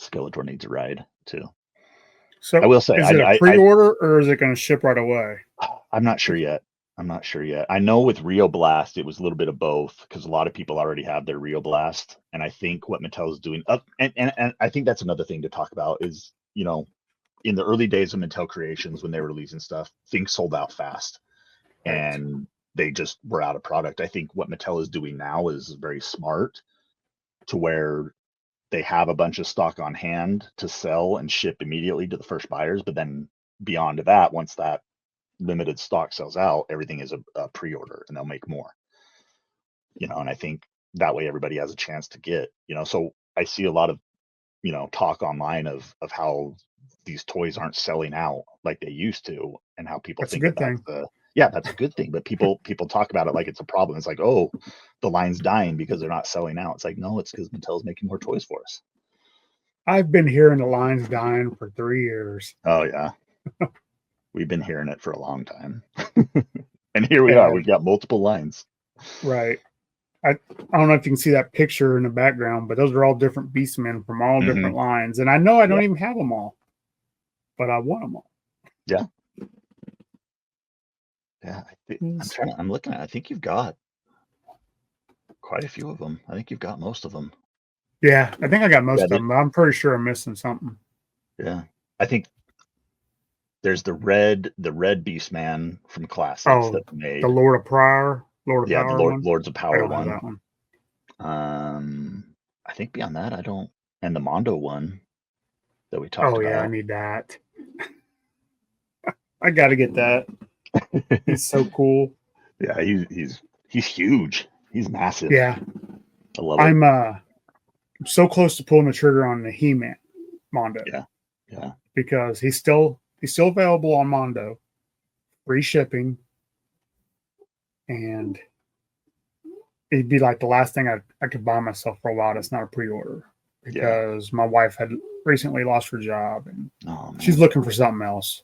Skeletor needs a ride too. So I will say, is it a pre-order or is it going to ship right away? I'm not sure yet. I'm not sure yet. I know with Rio Blast, it was a little bit of both because a lot of people already have their Rio Blast, and I think what Mattel is doing up, and I think that's another thing to talk about is, you know, in the early days of Mattel Creations when they were releasing stuff, things sold out fast, Right. and they just were out of product. I think what Mattel is doing now is very smart to where they have a bunch of stock on hand to sell and ship immediately to the first buyers, but then beyond that, once that limited stock sells out, everything is a pre-order and they'll make more, you know, and I think that way everybody has a chance to get, you know, so I see a lot of, you know, talk online of how these toys aren't selling out like they used to and how people That's a think that good that's thing. the, yeah, that's a good thing, but people talk about it like it's a problem. It's like, oh, the line's dying because they're not selling out. It's like, no, it's because Mattel's making more toys for us. I've been hearing the lines dying for 3 years. Oh yeah, we've been hearing it for a long time. And here we are, And we've got multiple lines. right. I don't know if you can see that picture in the background, but those are all different Beastmen from all Hmm. different lines. And I know I Yeah, don't even have them all, but I want them all. yeah, yeah. I'm looking at, I think you've got quite a few of them. I think you've got most of them. Yeah, I think I got most Yeah, of them, but I'm pretty sure I'm missing something. yeah. I think there's the red Beast Man from Classics Oh, that they the made. Lord of Yeah, the Power one. Lords of I Power don't have one. that one. I think beyond that I don't, and the Mondo one that we talked Oh yeah, I about. need that. I got to get that. He's so cool. Yeah, he's huge. He's massive. Yeah, I love it. I'm so close to pulling the trigger on the He-Man Mondo Yeah, yeah, because he's still available on Mondo, free shipping, and it'd be like the last thing I could buy myself for a while. That's not a pre-order yeah. because my wife had recently lost her job and Oh she's man. looking for something else.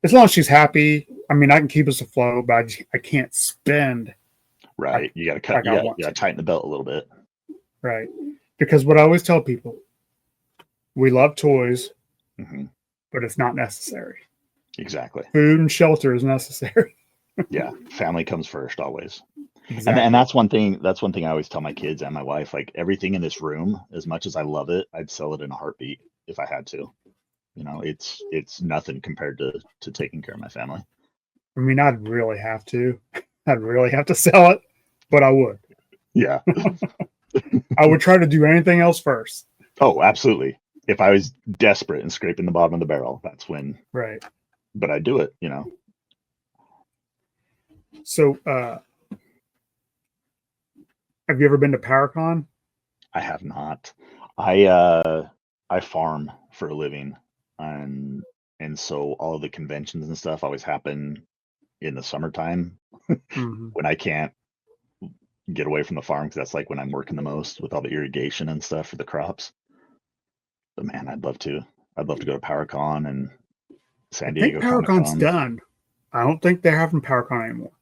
As long as she's happy, I mean, I can keep us afloat, but I can't spend Right. like You got to cut. like I You want got to, to tighten the belt a little bit. right? Because what I always tell people, we love toys, Hmm. but it's not necessary. Exactly. Food and shelter is necessary. Yeah. Family comes first always. And Exactly. that's one thing I always tell my kids and my wife, like everything in this room, as much as I love it, I'd sell it in a heartbeat if I had to. You know, it's nothing compared to taking care of my family. I mean, I'd really have to. I'd really have to sell it, but I would. Yeah. I would try to do anything else first. Oh, absolutely. If I was desperate and scraping the bottom of the barrel, that's when, Right. but I do it, you know. So, have you ever been to Paracon? I have not. I farm for a living, and so all of the conventions and stuff always happen in the summertime Mm-hmm. when I can't get away from the farm because that's like when I'm working the most with all the irrigation and stuff for the crops. But man, I'd love to. I'd love to go to PowerCon and I San think Diego Comic Paracon's Con. done. I don't think they're having Paracon anymore.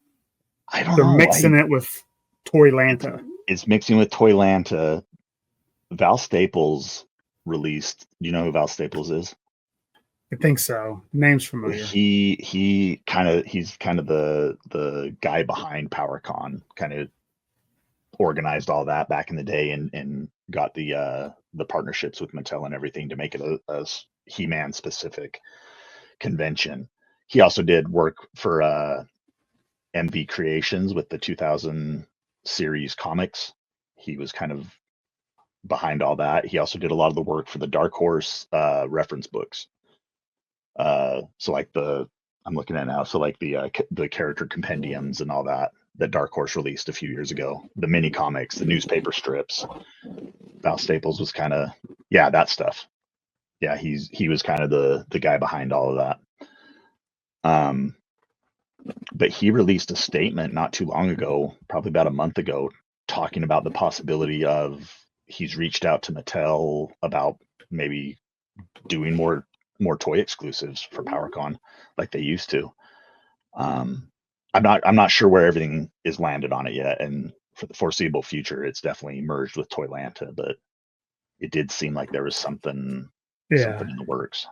I don't They're know. mixing it with It's Toylanta. it's mixing with Toylanta. Val Staples released. Do you know who Val Staples is? I think so. Name's familiar. He's kind of the guy behind PowerCon. Kind of organized all that back in the day and got the partnerships with Mattel and everything to make it a He-Man specific convention. He also did work for MV Creations with the 2000 series comics. He was kind of behind all that. He also did a lot of the work for the Dark Horse reference books. So like I'm looking at now. So like the character compendiums and all that that Dark Horse released a few years ago, the mini comics, the newspaper strips. Val Staples was kind of, yeah, that stuff. Yeah, he was kind of the guy behind all of that. But he released a statement not too long ago, probably about a month ago, talking about the possibility of he's reached out to Mattel about maybe doing more toy exclusives for PowerCon like they used to. I'm not sure where everything is landed on it yet, and for the foreseeable future, it's definitely merged with Toylanta, but it did seem like there was Yeah. something in the works.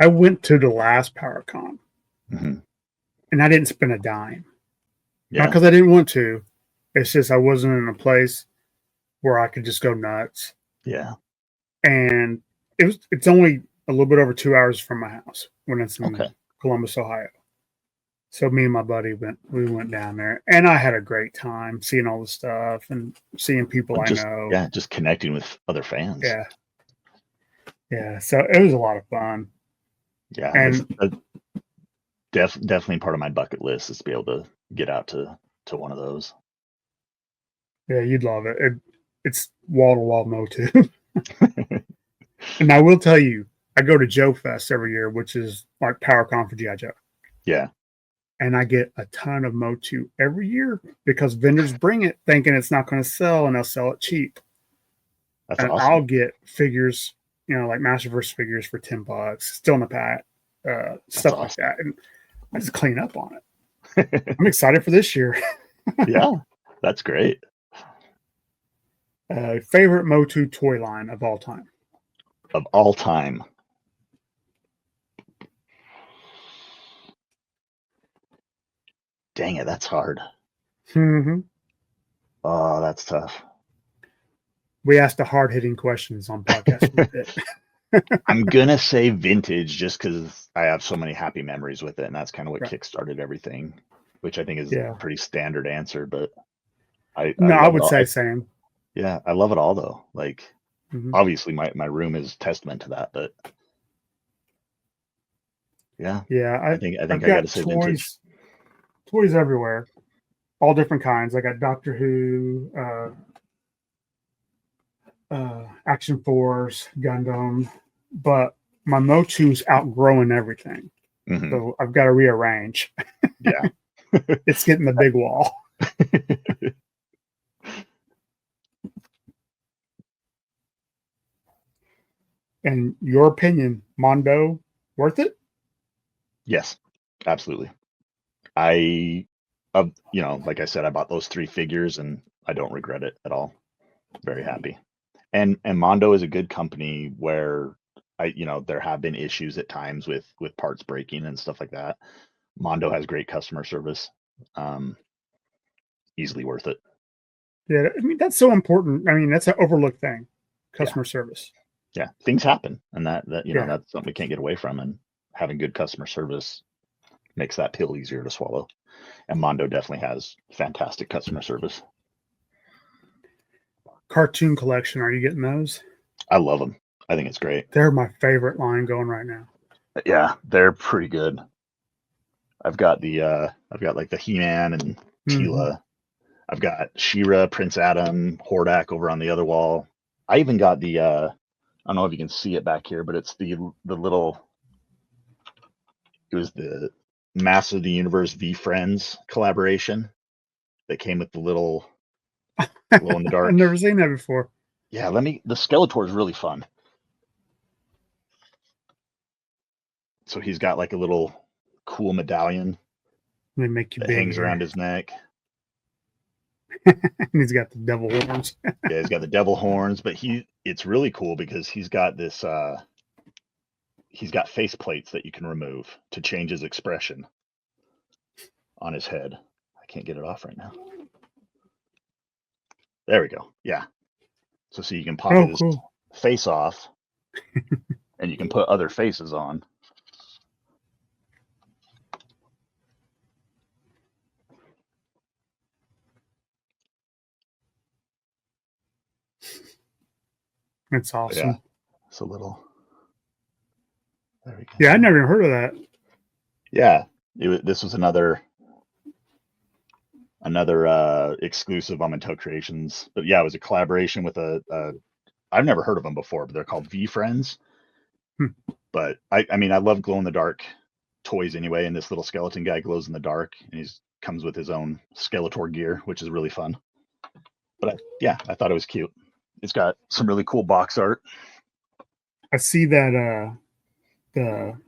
I went to the last Paracon Hmm. and I didn't spend a dime. Not Yeah. because I didn't want to. It's just I wasn't in a place where I could just go nuts. Yeah. And it's only a little bit over 2 hours from my house when it's in Okay. Columbus, Ohio. So me and my buddy went down there, and I had a great time seeing all the stuff and seeing people I know. Just connecting with other fans. Yeah. Yeah. So it was a lot of fun. Yeah. And Definitely part of my bucket list is to be able to get out to one of those. yeah, you'd love it. It's wall to wall MOTU. And I will tell you, I go to Joe Fest every year, which is like PowerCon for GI Joe. Yeah. And I get a ton of MOTU every year because vendors bring it thinking it's not going to sell and they'll sell it cheap. That's And awesome. I'll get figures, like Masterverse figures for $10, still in the pack, stuff awesome. like that. And I just clean up on it. I'm excited for this year. Yeah, that's great. Favorite MOTU toy line of all time? Of all time. Dang it, that's hard. Mm-hmm. Oh, that's tough. We asked the hard hitting questions on podcast. I'm gonna say vintage just because I have so many happy memories with it, and that's kind of what Right. kickstarted everything, which I think is Yeah. a pretty standard answer. But I I love would it all. say same. Yeah, I love it all though. Like, Mm-hmm. obviously, my room is testament to that. But yeah, Yeah, I think I've I got to got say vintage. toys everywhere, all different kinds. I got Doctor Who, Action Force, Gundam, but my MOTU's outgrowing everything. Mm-hmm. So I've got to rearrange. Yeah. It's getting the big wall. In your opinion, Mondo worth it? Yes, absolutely. Like I said, I bought those 3 figures and I don't regret it at all. Very happy. And Mondo is a good company where there have been issues at times with parts breaking and stuff like that. Mondo has great customer service. Easily worth it. Yeah, I mean that's so important. I mean that's an overlooked thing, customer service. Yeah, things happen, and that Yeah. that's something we can't get away from. And having good customer service makes that pill easier to swallow. And Mondo definitely has fantastic customer service. Cartoon collection, are you getting those? I love them. I think it's great. They're my favorite line going right now. Yeah, they're pretty good. I've got like the He-Man and Tila. I've got She-Ra, Prince Adam, Hordak over on the other wall. I even got the I don't know if you can see it back here, but it's the little. It was the Master of the Universe V Friends collaboration that came with the little glow in the dark. I've never seen that before. Yeah, the Skeletor is really fun. So he's got like a little cool medallion They make you that big hangs here. around his neck. He's got the devil horns. Yeah, he's got the devil horns, but it's really cool because he's got this he's got face plates that you can remove to change his expression on his head. I can't get it off right now. There we go. Yeah. So you can pop his face off and you can put other faces on. It's awesome. Yeah. It's a little. There we go. Yeah, I'd never even heard of that. Yeah. This was another exclusive on Mattel Creations. But yeah, it was a collaboration with I've never heard of them before, but they're called V Friends. But I mean, I love glow in the dark toys anyway, and this little skeleton guy glows in the dark, and he comes with his own Skeletor gear, which is really fun. But I thought it was cute. It's got some really cool box art. I see that the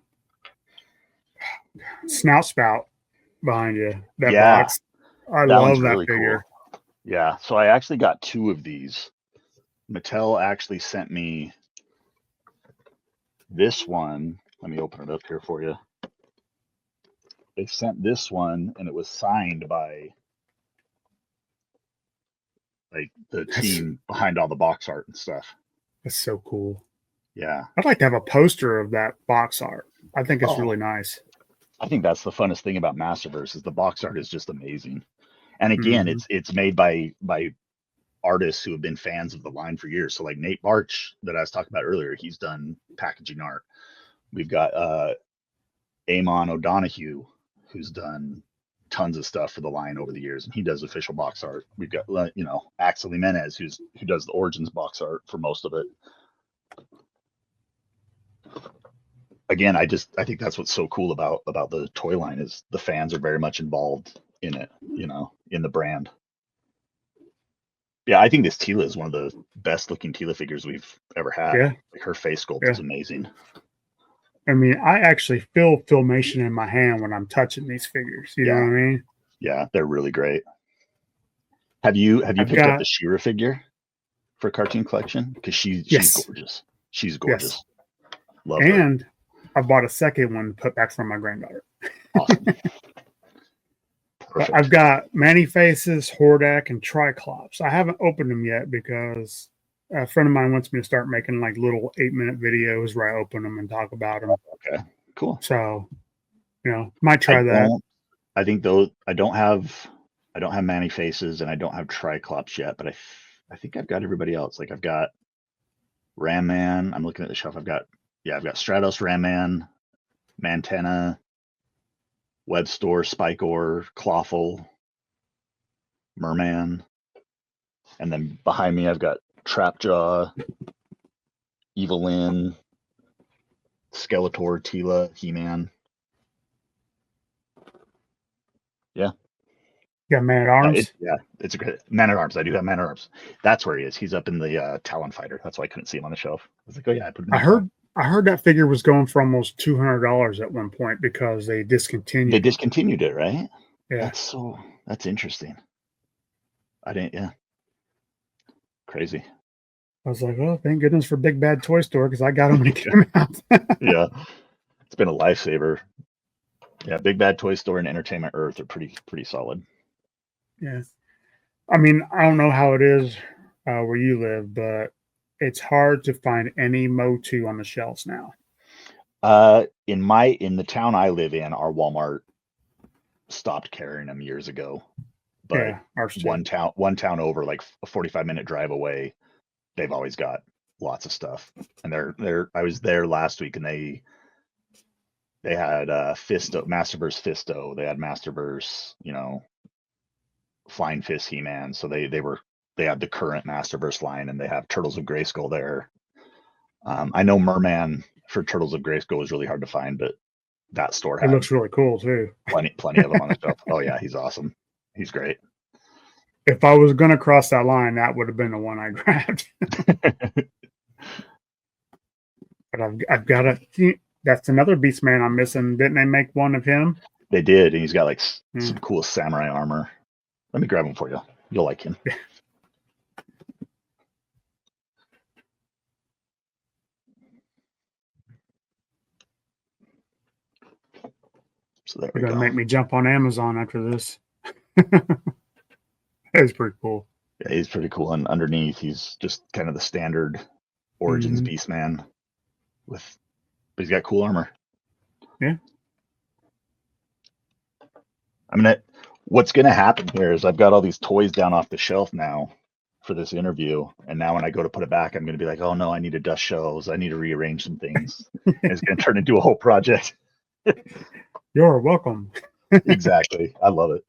snout spout behind you. That box. I love that really figure. Cool. Yeah. So I actually got 2 of these. Mattel actually sent me this one. Let me open it up here for you. they sent this one, and it was signed by like the team behind all the box art and stuff. That's so cool. Yeah. I'd like to have a poster of that box art. I think it's Oh, really nice. I think that's the funnest thing about Masterverse is the box art is just amazing. And again, Mhm. it's made by artists who have been fans of the line for years. So like Nate Barch that I was talking about earlier, he's done packaging art. We've got Amon O'Donoghue, who's done tons of stuff for the line over the years, and he does official box art. We've got Axel Jimenez, who does the Origins box art for most of it. Again, I think that's what's so cool about the toy line is the fans are very much involved in it, in the brand. Yeah, I think this Tila is one of the best looking Tila figures we've ever had. Yeah. Like her face sculpt is amazing. I mean, I actually feel Filmation in my hand when I'm touching these figures. You know what I mean? Yeah, they're really great. Have you picked up the She-Ra figure for Cartoon Collection? Because she's gorgeous. She's gorgeous. Yes. Love her. And I bought a second one to put back for my granddaughter. Awesome. Perfect. I've got Man-E-Faces, Hordak, and Triclops. I haven't opened them yet because a friend of mine wants me to start making like little 8-minute videos where I open them and talk about them. Okay, cool. So, might try that. I think though I don't have Man-E-Faces and I don't have Triclops yet, but I think I've got everybody else. Like I've got Ram Man. I'm looking at the shelf. I've got Stratos, Ram Man, Mantena, Webstore, Spikor, Clawful, Merman, and then behind me I've got Trapjaw, Evelyn, Skeletor, Tila, He-Man. Yeah. Yeah, Man at Arms. It's a great Man at Arms. I do have Man at Arms. That's where he is. He's up in the Talon Fighter. That's why I couldn't see him on the shelf. I was like, oh yeah, I put him. I heard that figure was going for almost $200 at one point because they discontinued. They discontinued it, right? Yeah. That's interesting. I didn't. Yeah. Crazy. I was like, oh, thank goodness for Big Bad Toy Store because I got them when it came out. Yeah, it's been a lifesaver. Yeah, Big Bad Toy Store and Entertainment Earth are pretty solid. Yeah, I mean, I don't know how it is where you live, but it's hard to find any MOTU on the shelves now. In the town I live in, our Walmart stopped carrying them years ago. But one town over, like a 45-minute drive away, they've always got lots of stuff. And I was there last week, and they had Fisto, Masterverse Fisto. They had Masterverse, Flying Fist He-Man. So they had the current Masterverse line, and they have Turtles of Grayskull there. I know Merman for Turtles of Grayskull is really hard to find, but that store it looks really cool too. Plenty of them on the shelf. Oh yeah, he's awesome. He's great. If I was going to cross that line, that would have been the one I grabbed. But I've got that's another Beast Man I'm missing. Didn't they make one of him? They did, and he's got like some cool samurai armor. Let me grab him for you. You'll like him. So there we go. They're going to make me jump on Amazon after this. It's pretty cool. Yeah, he's pretty cool. And underneath, he's just kind of the standard Origins Beast Man but he's got cool armor. Yeah. I mean, what's going to happen here is I've got all these toys down off the shelf now for this interview. And now when I go to put it back, I'm going to be like, oh no, I need to dust shelves. I need to rearrange some things. It's going to turn into a whole project. You're welcome. Exactly. I love it.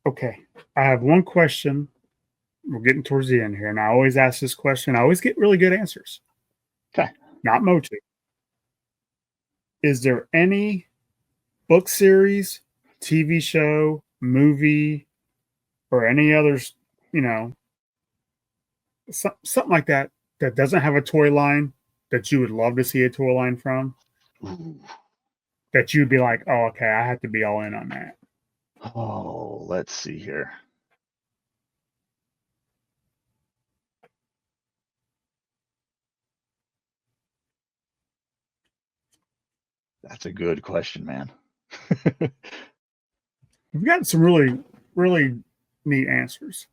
Okay. I have one question. We're getting towards the end here, and I always ask this question. I always get really good answers. Okay. Not MOTU. Is there any book series, TV show, movie, or any others, something like that doesn't have a toy line that you would love to see a toy line from? Ooh. That you'd be like, oh, okay, I have to be all in on that. Oh, let's see here. That's a good question, man. We've gotten some really, really neat answers.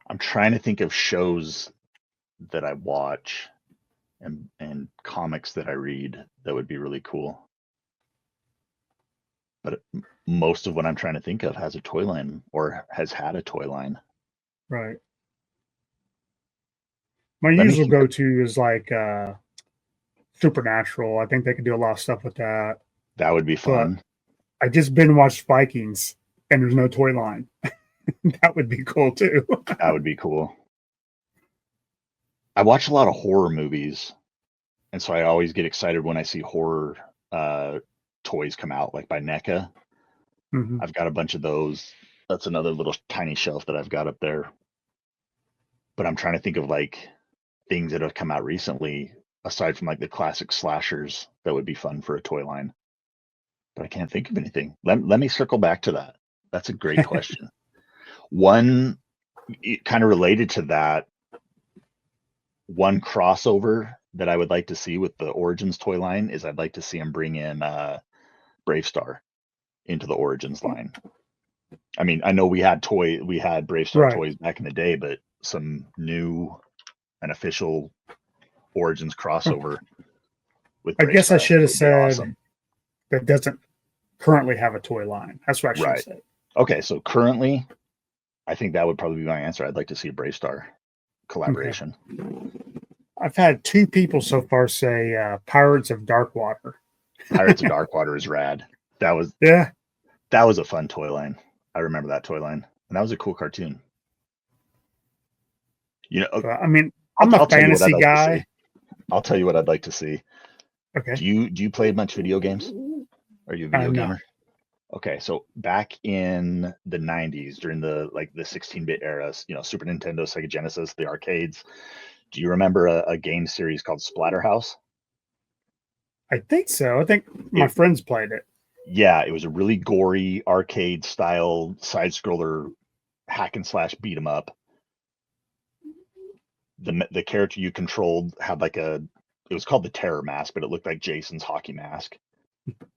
I'm trying to think of shows that I watch and comics that I read that would be really cool. But most of what I'm trying to think of has a toy line or has had a toy line. Right. My Let me usual think. go-to is like Supernatural. I think they could do a lot of stuff with that. That would be But fun. I just been watched Vikings, and there's no toy line. That would be cool too. That would be cool. I watch a lot of horror movies, and so I always get excited when I see horror toys come out, like by NECA. Mhm. I've got a bunch of those. That's another little tiny shelf that I've got up there. But I'm trying to think of like things that have come out recently, aside from like the classic slashers, that would be fun for a toy line. But I can't think of anything. Let me circle back to that. That's a great question. One kind of related to that, one crossover that I would like to see with the Origins toy line is I'd like to see them bring in Brave Star into the Origins line. I mean, I know we had Brave Star Right. toys back in the day, but some new and official Origins crossover with I Brave guess I Star, I should think have would be said awesome. that doesn't currently have a toy line. That's what I should have Right. said. Okay, so currently, I think that would probably be my answer. I'd like to see a Brave Star Okay. collaboration. I've had two people so far say Pirates of Darkwater. Pirates of Darkwater is rad. That was Yeah. that was a fun toy line. I remember that toy line, and that was a cool cartoon. You know, But, I mean, I'll, I'm a I'll tell you what I'd fantasy like to see. guy. I'll tell you what I'd like to see. Okay. Do you play much video games? Are you a video No. gamer? Okay, so back in the 90s during the 16-bit era, Super Nintendo, Sega Genesis, the arcades, do you remember a game series called Splatterhouse? I think so. I think my It friends played it. Yeah, it was a really gory arcade style side scroller hack and slash beat 'em up. The character you controlled had it was called the Terror Mask, but it looked like Jason's hockey mask.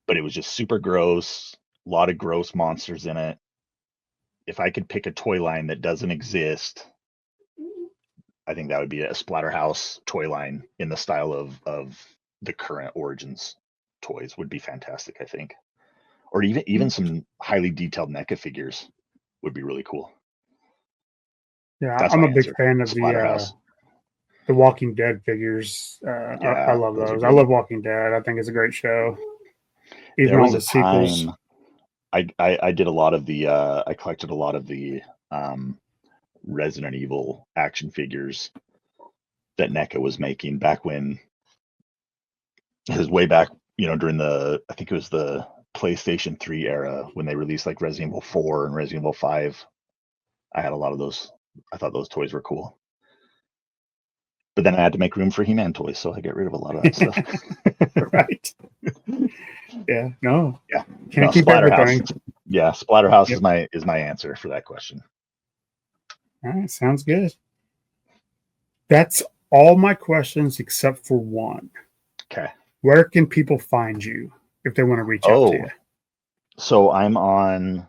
But it was just super gross, a lot of gross monsters in it. If I could pick a toy line that doesn't exist, I think that would be a Splatterhouse toy line in the style of the current Origins toys would be fantastic, I think. Or even some highly detailed NECA figures would be really cool. Yeah, That's I'm my a big answer. fan of Splatterhouse. the Walking Dead figures. I Yeah, love those are those. I good. love Walking Dead. I think it's a great show. Even There all was a the sequels. time I did a lot of the I collected a lot of the um, Resident Evil action figures that NECA was making back when it was way back, during I think it was the PlayStation 3 era when they released like Resident Evil 4 and Resident Evil 5. I had a lot of those. I thought those toys were cool. But then I had to make room for He-Man toys, so I get rid of a lot of that stuff. Right. Yeah. No. Yeah. No, Can't keep Splatterhouse. everything. Yeah, Splatterhouse Yep. is my answer for that question. All right. Sounds good. That's all my questions except for one. Okay. Where can people find you if they want to reach out to Oh, you? so I'm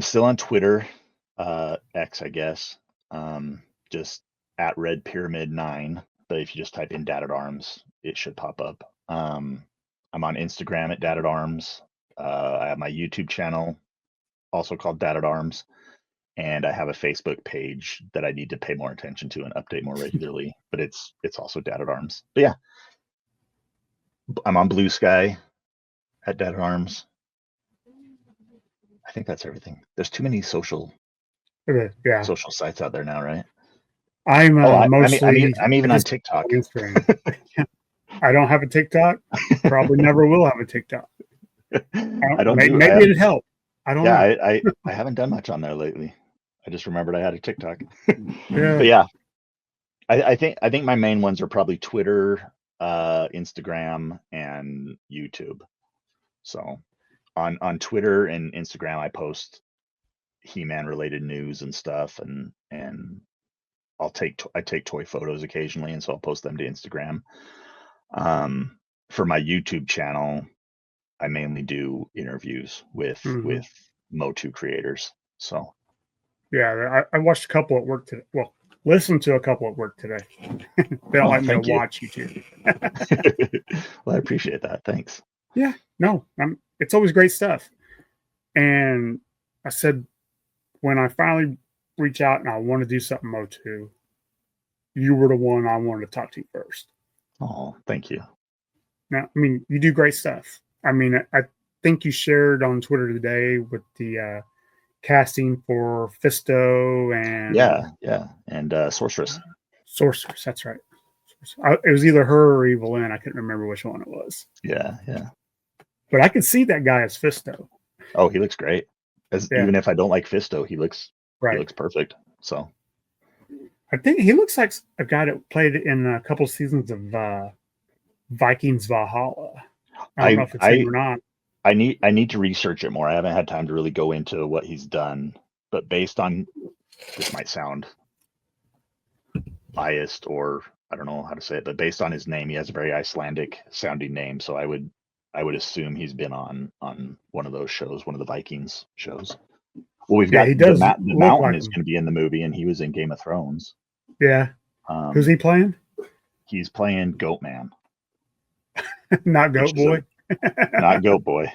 still on Twitter, X, I guess. Just at Red Pyramid 9. But if you just type in Dad at Arms, it should pop up. I'm on Instagram at Dad at Arms. I have my YouTube channel, also called Dad at Arms, and I have a Facebook page that I need to pay more attention to and update more regularly. But it's also Dad at Arms. But yeah, I'm on Blue Sky at Dad at Arms. I think that's everything. There's too many Okay. Yeah. social sites out there now, right? I'm Oh, mostly, I'm I even on just TikTok. on Instagram. I don't have a TikTok. Probably never will have a Tiktok. I don't do. I Maybe haven't. it'd help. I don't Yeah, know. I haven't done much on there lately. I just remembered I had a TikTok. Yeah. But yeah, I think my main ones are probably Twitter, Instagram, and YouTube. So on Twitter and Instagram, I post He-Man related news and stuff, and I take toy photos occasionally, and so I'll post them to Instagram. For my YouTube channel, I mainly do interviews with MOTU creators. So Yeah, I watched a couple at work today. Well, listened to a couple at work today. They don't like me to thank you. watch YouTube. Well, I appreciate that. Thanks. Yeah, no, it's always great stuff. And I said, when I finally reach out and I want to do something MOTU, you were the one I wanted to talk to first. Oh, thank you. Now, I mean, you do great stuff. I mean, I think you shared on Twitter today with the casting for Fisto and yeah, and Sorceress. Sorceress. That's right. It was either her or Evelyn. I couldn't remember which one it was. Yeah. But I could see that guy as Fisto. Oh, he looks great. Even if I don't like Fisto, he looks perfect. So I think he looks like a guy that played in a couple seasons of Vikings Valhalla. I don't know if it's him or not. I need to research it more. I haven't had time to really go into what he's done, but based on, this might sound biased, or I don't know how to say it, but based on his name, he has a very Icelandic sounding name. So I would assume he's been on one of those shows, one of the Vikings shows. Well, we've got the Mountain like is going to be in the movie, and he was in Game of Thrones. Yeah. Who's he playing? He's playing Goat Man. Not Goat Boy. Not Goat Boy.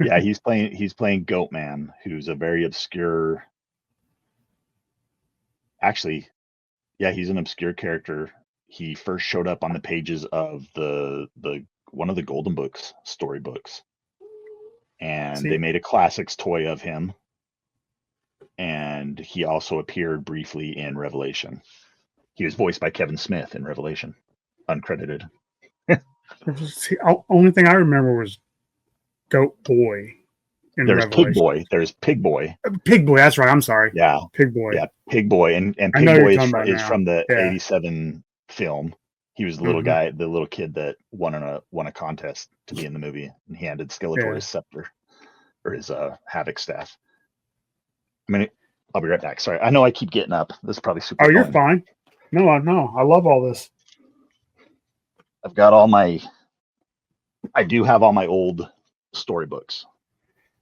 Yeah, he's playing Goat Man, who's a very obscure. Actually, yeah, he's an obscure character. He first showed up on the pages of the one of the Golden Books storybooks, and they made a classics toy of him. And he also appeared briefly in Revelation. He was voiced by Kevin Smith in Revelation, uncredited. The only thing I remember was Goat Boy in There's Revelation. Pig Boy. There's Pig Boy. Pig Boy. That's right. I'm sorry. Yeah. Pig Boy. Yeah. Pig Boy. And Pig Boy is from the 87 film. He was the little guy, the little kid that won a contest to be in the movie, and he handed Skeletor his scepter, or his Havoc staff. I mean, I'll be right back. Sorry. I know I keep getting up. This is probably super. Oh, you're fine. No. I love all this. I've got I do have all my old storybooks.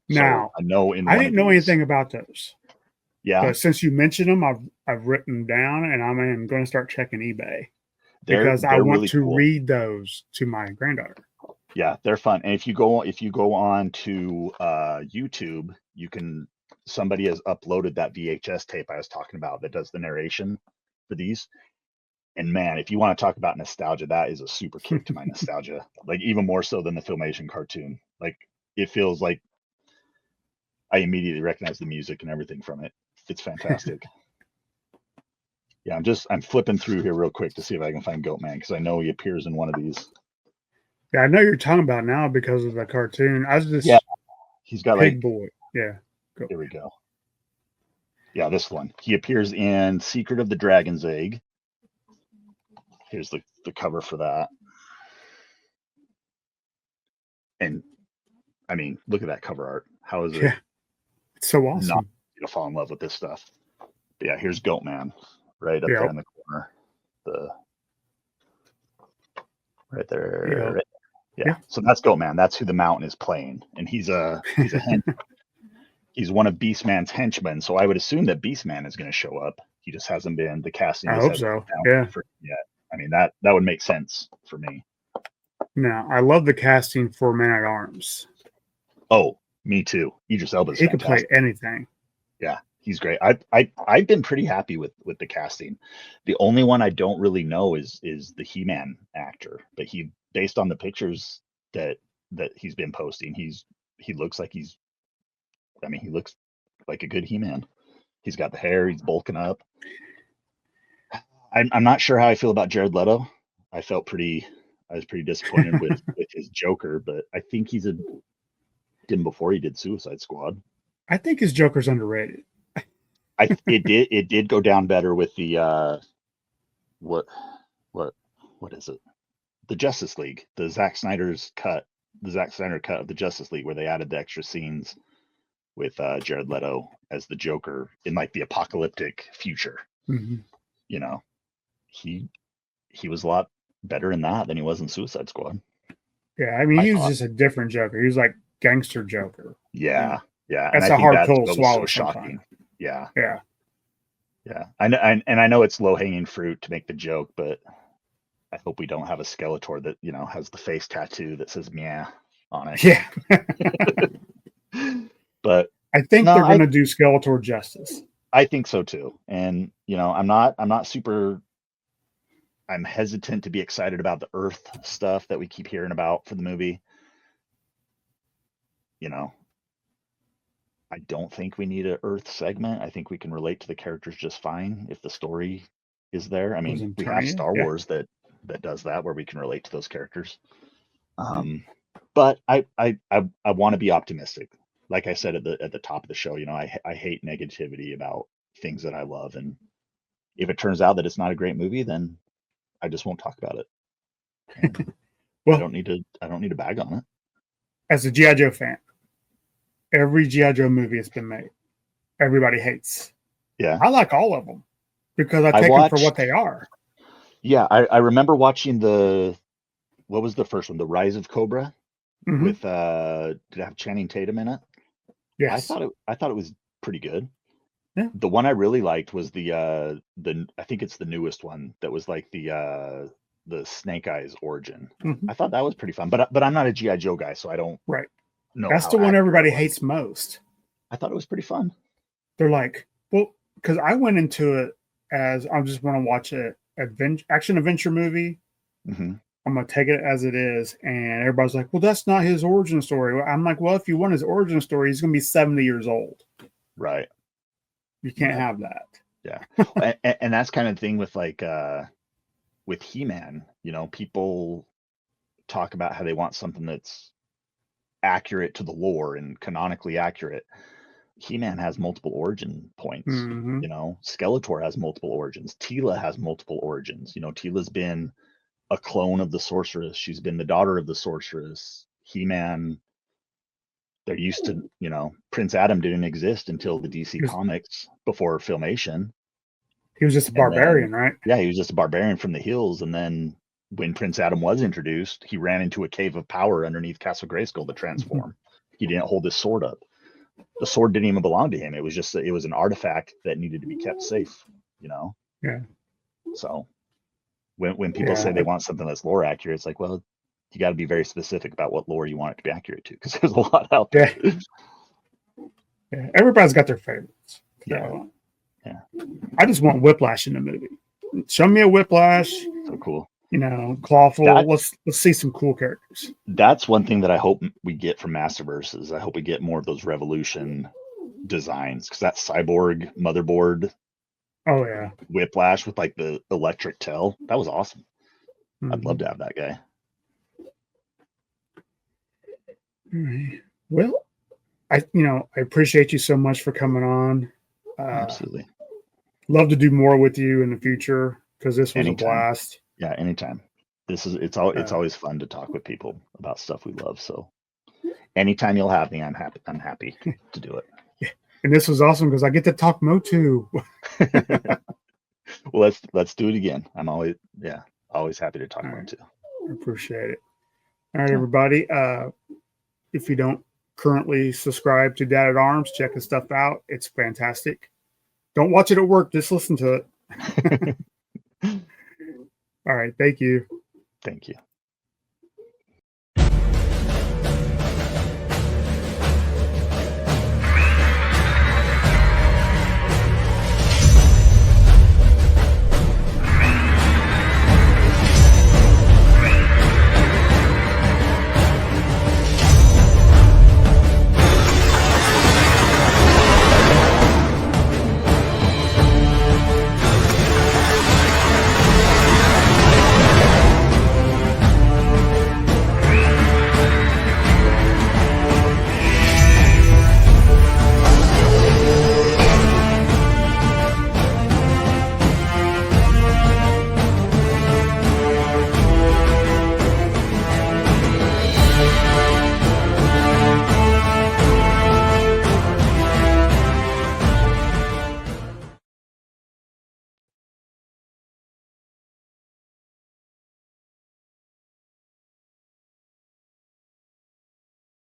Now, so I know I didn't know anything about those. Yeah. But since you mentioned them, I've written down, and I'm going to start checking eBay because I want to read those to my granddaughter. Yeah, they're fun. And if you go on to YouTube, somebody has uploaded that VHS tape I was talking about that does the narration for these. And man, if you want to talk about nostalgia, that is a super kick to my nostalgia. Like even more so than the Filmation cartoon. Like it feels like I immediately recognize the music and everything from it. It's fantastic. Yeah, I'm flipping through here real quick to see if I can find Goat Man, because I know he appears in one of these. Yeah, I know you're talking about now because of the cartoon. I was just he's got Pig Boy. Yeah. Here we go. Yeah, this one. He appears in Secret of the Dragon's Egg. Here's the cover for that. And I mean, look at that cover art. How is it? Yeah. It's so awesome. Not to fall in love with this stuff. But yeah, here's Goat Man right up there in the corner. Right there. Right. Yeah. So that's Goat Man. That's who the Mountain is playing. And he's a he's one of Beastman's henchmen. So I would assume that Beastman is going to show up. He just hasn't been the casting. I hope so. Yeah. Yet. I mean, that would make sense for me. Now, I love the casting for Man at Arms. Oh, me too. Idris Elba's he could play anything. Yeah, he's great. I've been pretty happy with the casting. The only one I don't really know is the He-Man actor, but he, based on the pictures that he's been posting, he looks like he looks like a good He-Man. He's got the hair. He's bulking up. I'm not sure how I feel about Jared Leto. I was pretty disappointed with his Joker, but I think he's did him before he did Suicide Squad. I think his Joker's underrated. It did go down better with the what is it? The Justice League, the Zack Snyder cut of the Justice League, where they added the extra scenes with Jared Leto as the Joker in like the apocalyptic future. Mm-hmm. You know, he was a lot better in that than he was in Suicide Squad. Yeah, I mean, I he was thought. just a different Joker. He was like gangster Joker. Yeah, And yeah, and that's I a think hard that's pill to what was so swallow sometimes. shocking. Yeah, Yeah. yeah. I know, and I know it's low hanging fruit to make the joke, but I hope we don't have a Skeletor that has the face tattoo that says "Meow" on it. Yeah. But I think no, they're going to do Skeletor justice. I think so too. And I'm not super. I'm hesitant to be excited about the Earth stuff that we keep hearing about for the movie. I don't think we need an Earth segment. I think we can relate to the characters just fine if the story is there. I mean, Wasn't we have trying. Star Yeah. Wars that does that, where we can relate to those characters. But I want to be optimistic. Like I said at the top of the show, I hate negativity about things that I love, and if it turns out that it's not a great movie, then I just won't talk about it. And Well, I don't need to bag on it. as a G.I. Joe fan, every G.I. Joe movie that's been made, everybody hates. Yeah. I like all of them because I take them for what they are. Yeah, I remember watching what was the first one? The Rise of Cobra with did it have Channing Tatum in it? Yes. I thought it was pretty good. Yeah. The one I really liked was the I think it's the newest one that was like the Snake Eyes origin. I thought that was pretty fun, but I'm not a G.I. Joe guy, so I don't know. That's the one everybody hates most. I thought it was pretty fun. They're like, well, because I went into it as I just want to watch a action adventure movie. I'm gonna take it as it is, and everybody's like, well, that's not his origin story. I'm like, well, if you want his origin story, he's gonna be 70 years old. Right. You can't have that. Yeah. And that's kind of the thing with with He-Man, people talk about how they want something that's accurate to the lore and canonically accurate. He-Man has multiple origin points. Skeletor has multiple origins. Teela has multiple origins. Teela's been a clone of the sorceress. She's been the daughter of the sorceress. He-Man, they're used to, Prince Adam didn't exist until the DC Comics before Filmation. He was just a barbarian, right? Yeah, he was just a barbarian from the hills. And then when Prince Adam was introduced, he ran into a cave of power underneath Castle Grayskull to transform. He didn't hold his sword up. The sword didn't even belong to him. It was an artifact that needed to be kept safe, Yeah. So when people say they want something that's lore accurate, it's like, well, you got to be very specific about what lore you want it to be accurate to, because there's a lot out there. Yeah. Everybody's got their favorites. Yeah. I just want Whiplash in the movie. Show me a Whiplash. So cool. Clawful. Let's see some cool characters. That's one thing that I hope we get from Masterverse is I hope we get more of those Revolution designs, because that Cyborg motherboard. Oh yeah. Whiplash with like the electric tail. That was awesome. I'd love to have that guy. All right. Well, I appreciate you so much for coming on. Absolutely. Love to do more with you in the future, because this was Anytime. a blast. Yeah, anytime. It's always fun to talk with people about stuff we love. So anytime you'll have me, I'm happy to do it. Yeah. And this was awesome because I get to talk MOTU. Well, let's do it again. I'm always happy to talk MOTU. I appreciate it. All right, everybody. If you don't currently subscribe to Dad at Arms, check his stuff out. It's fantastic. Don't watch it at work. Just listen to it. All right. Thank you. Thank you.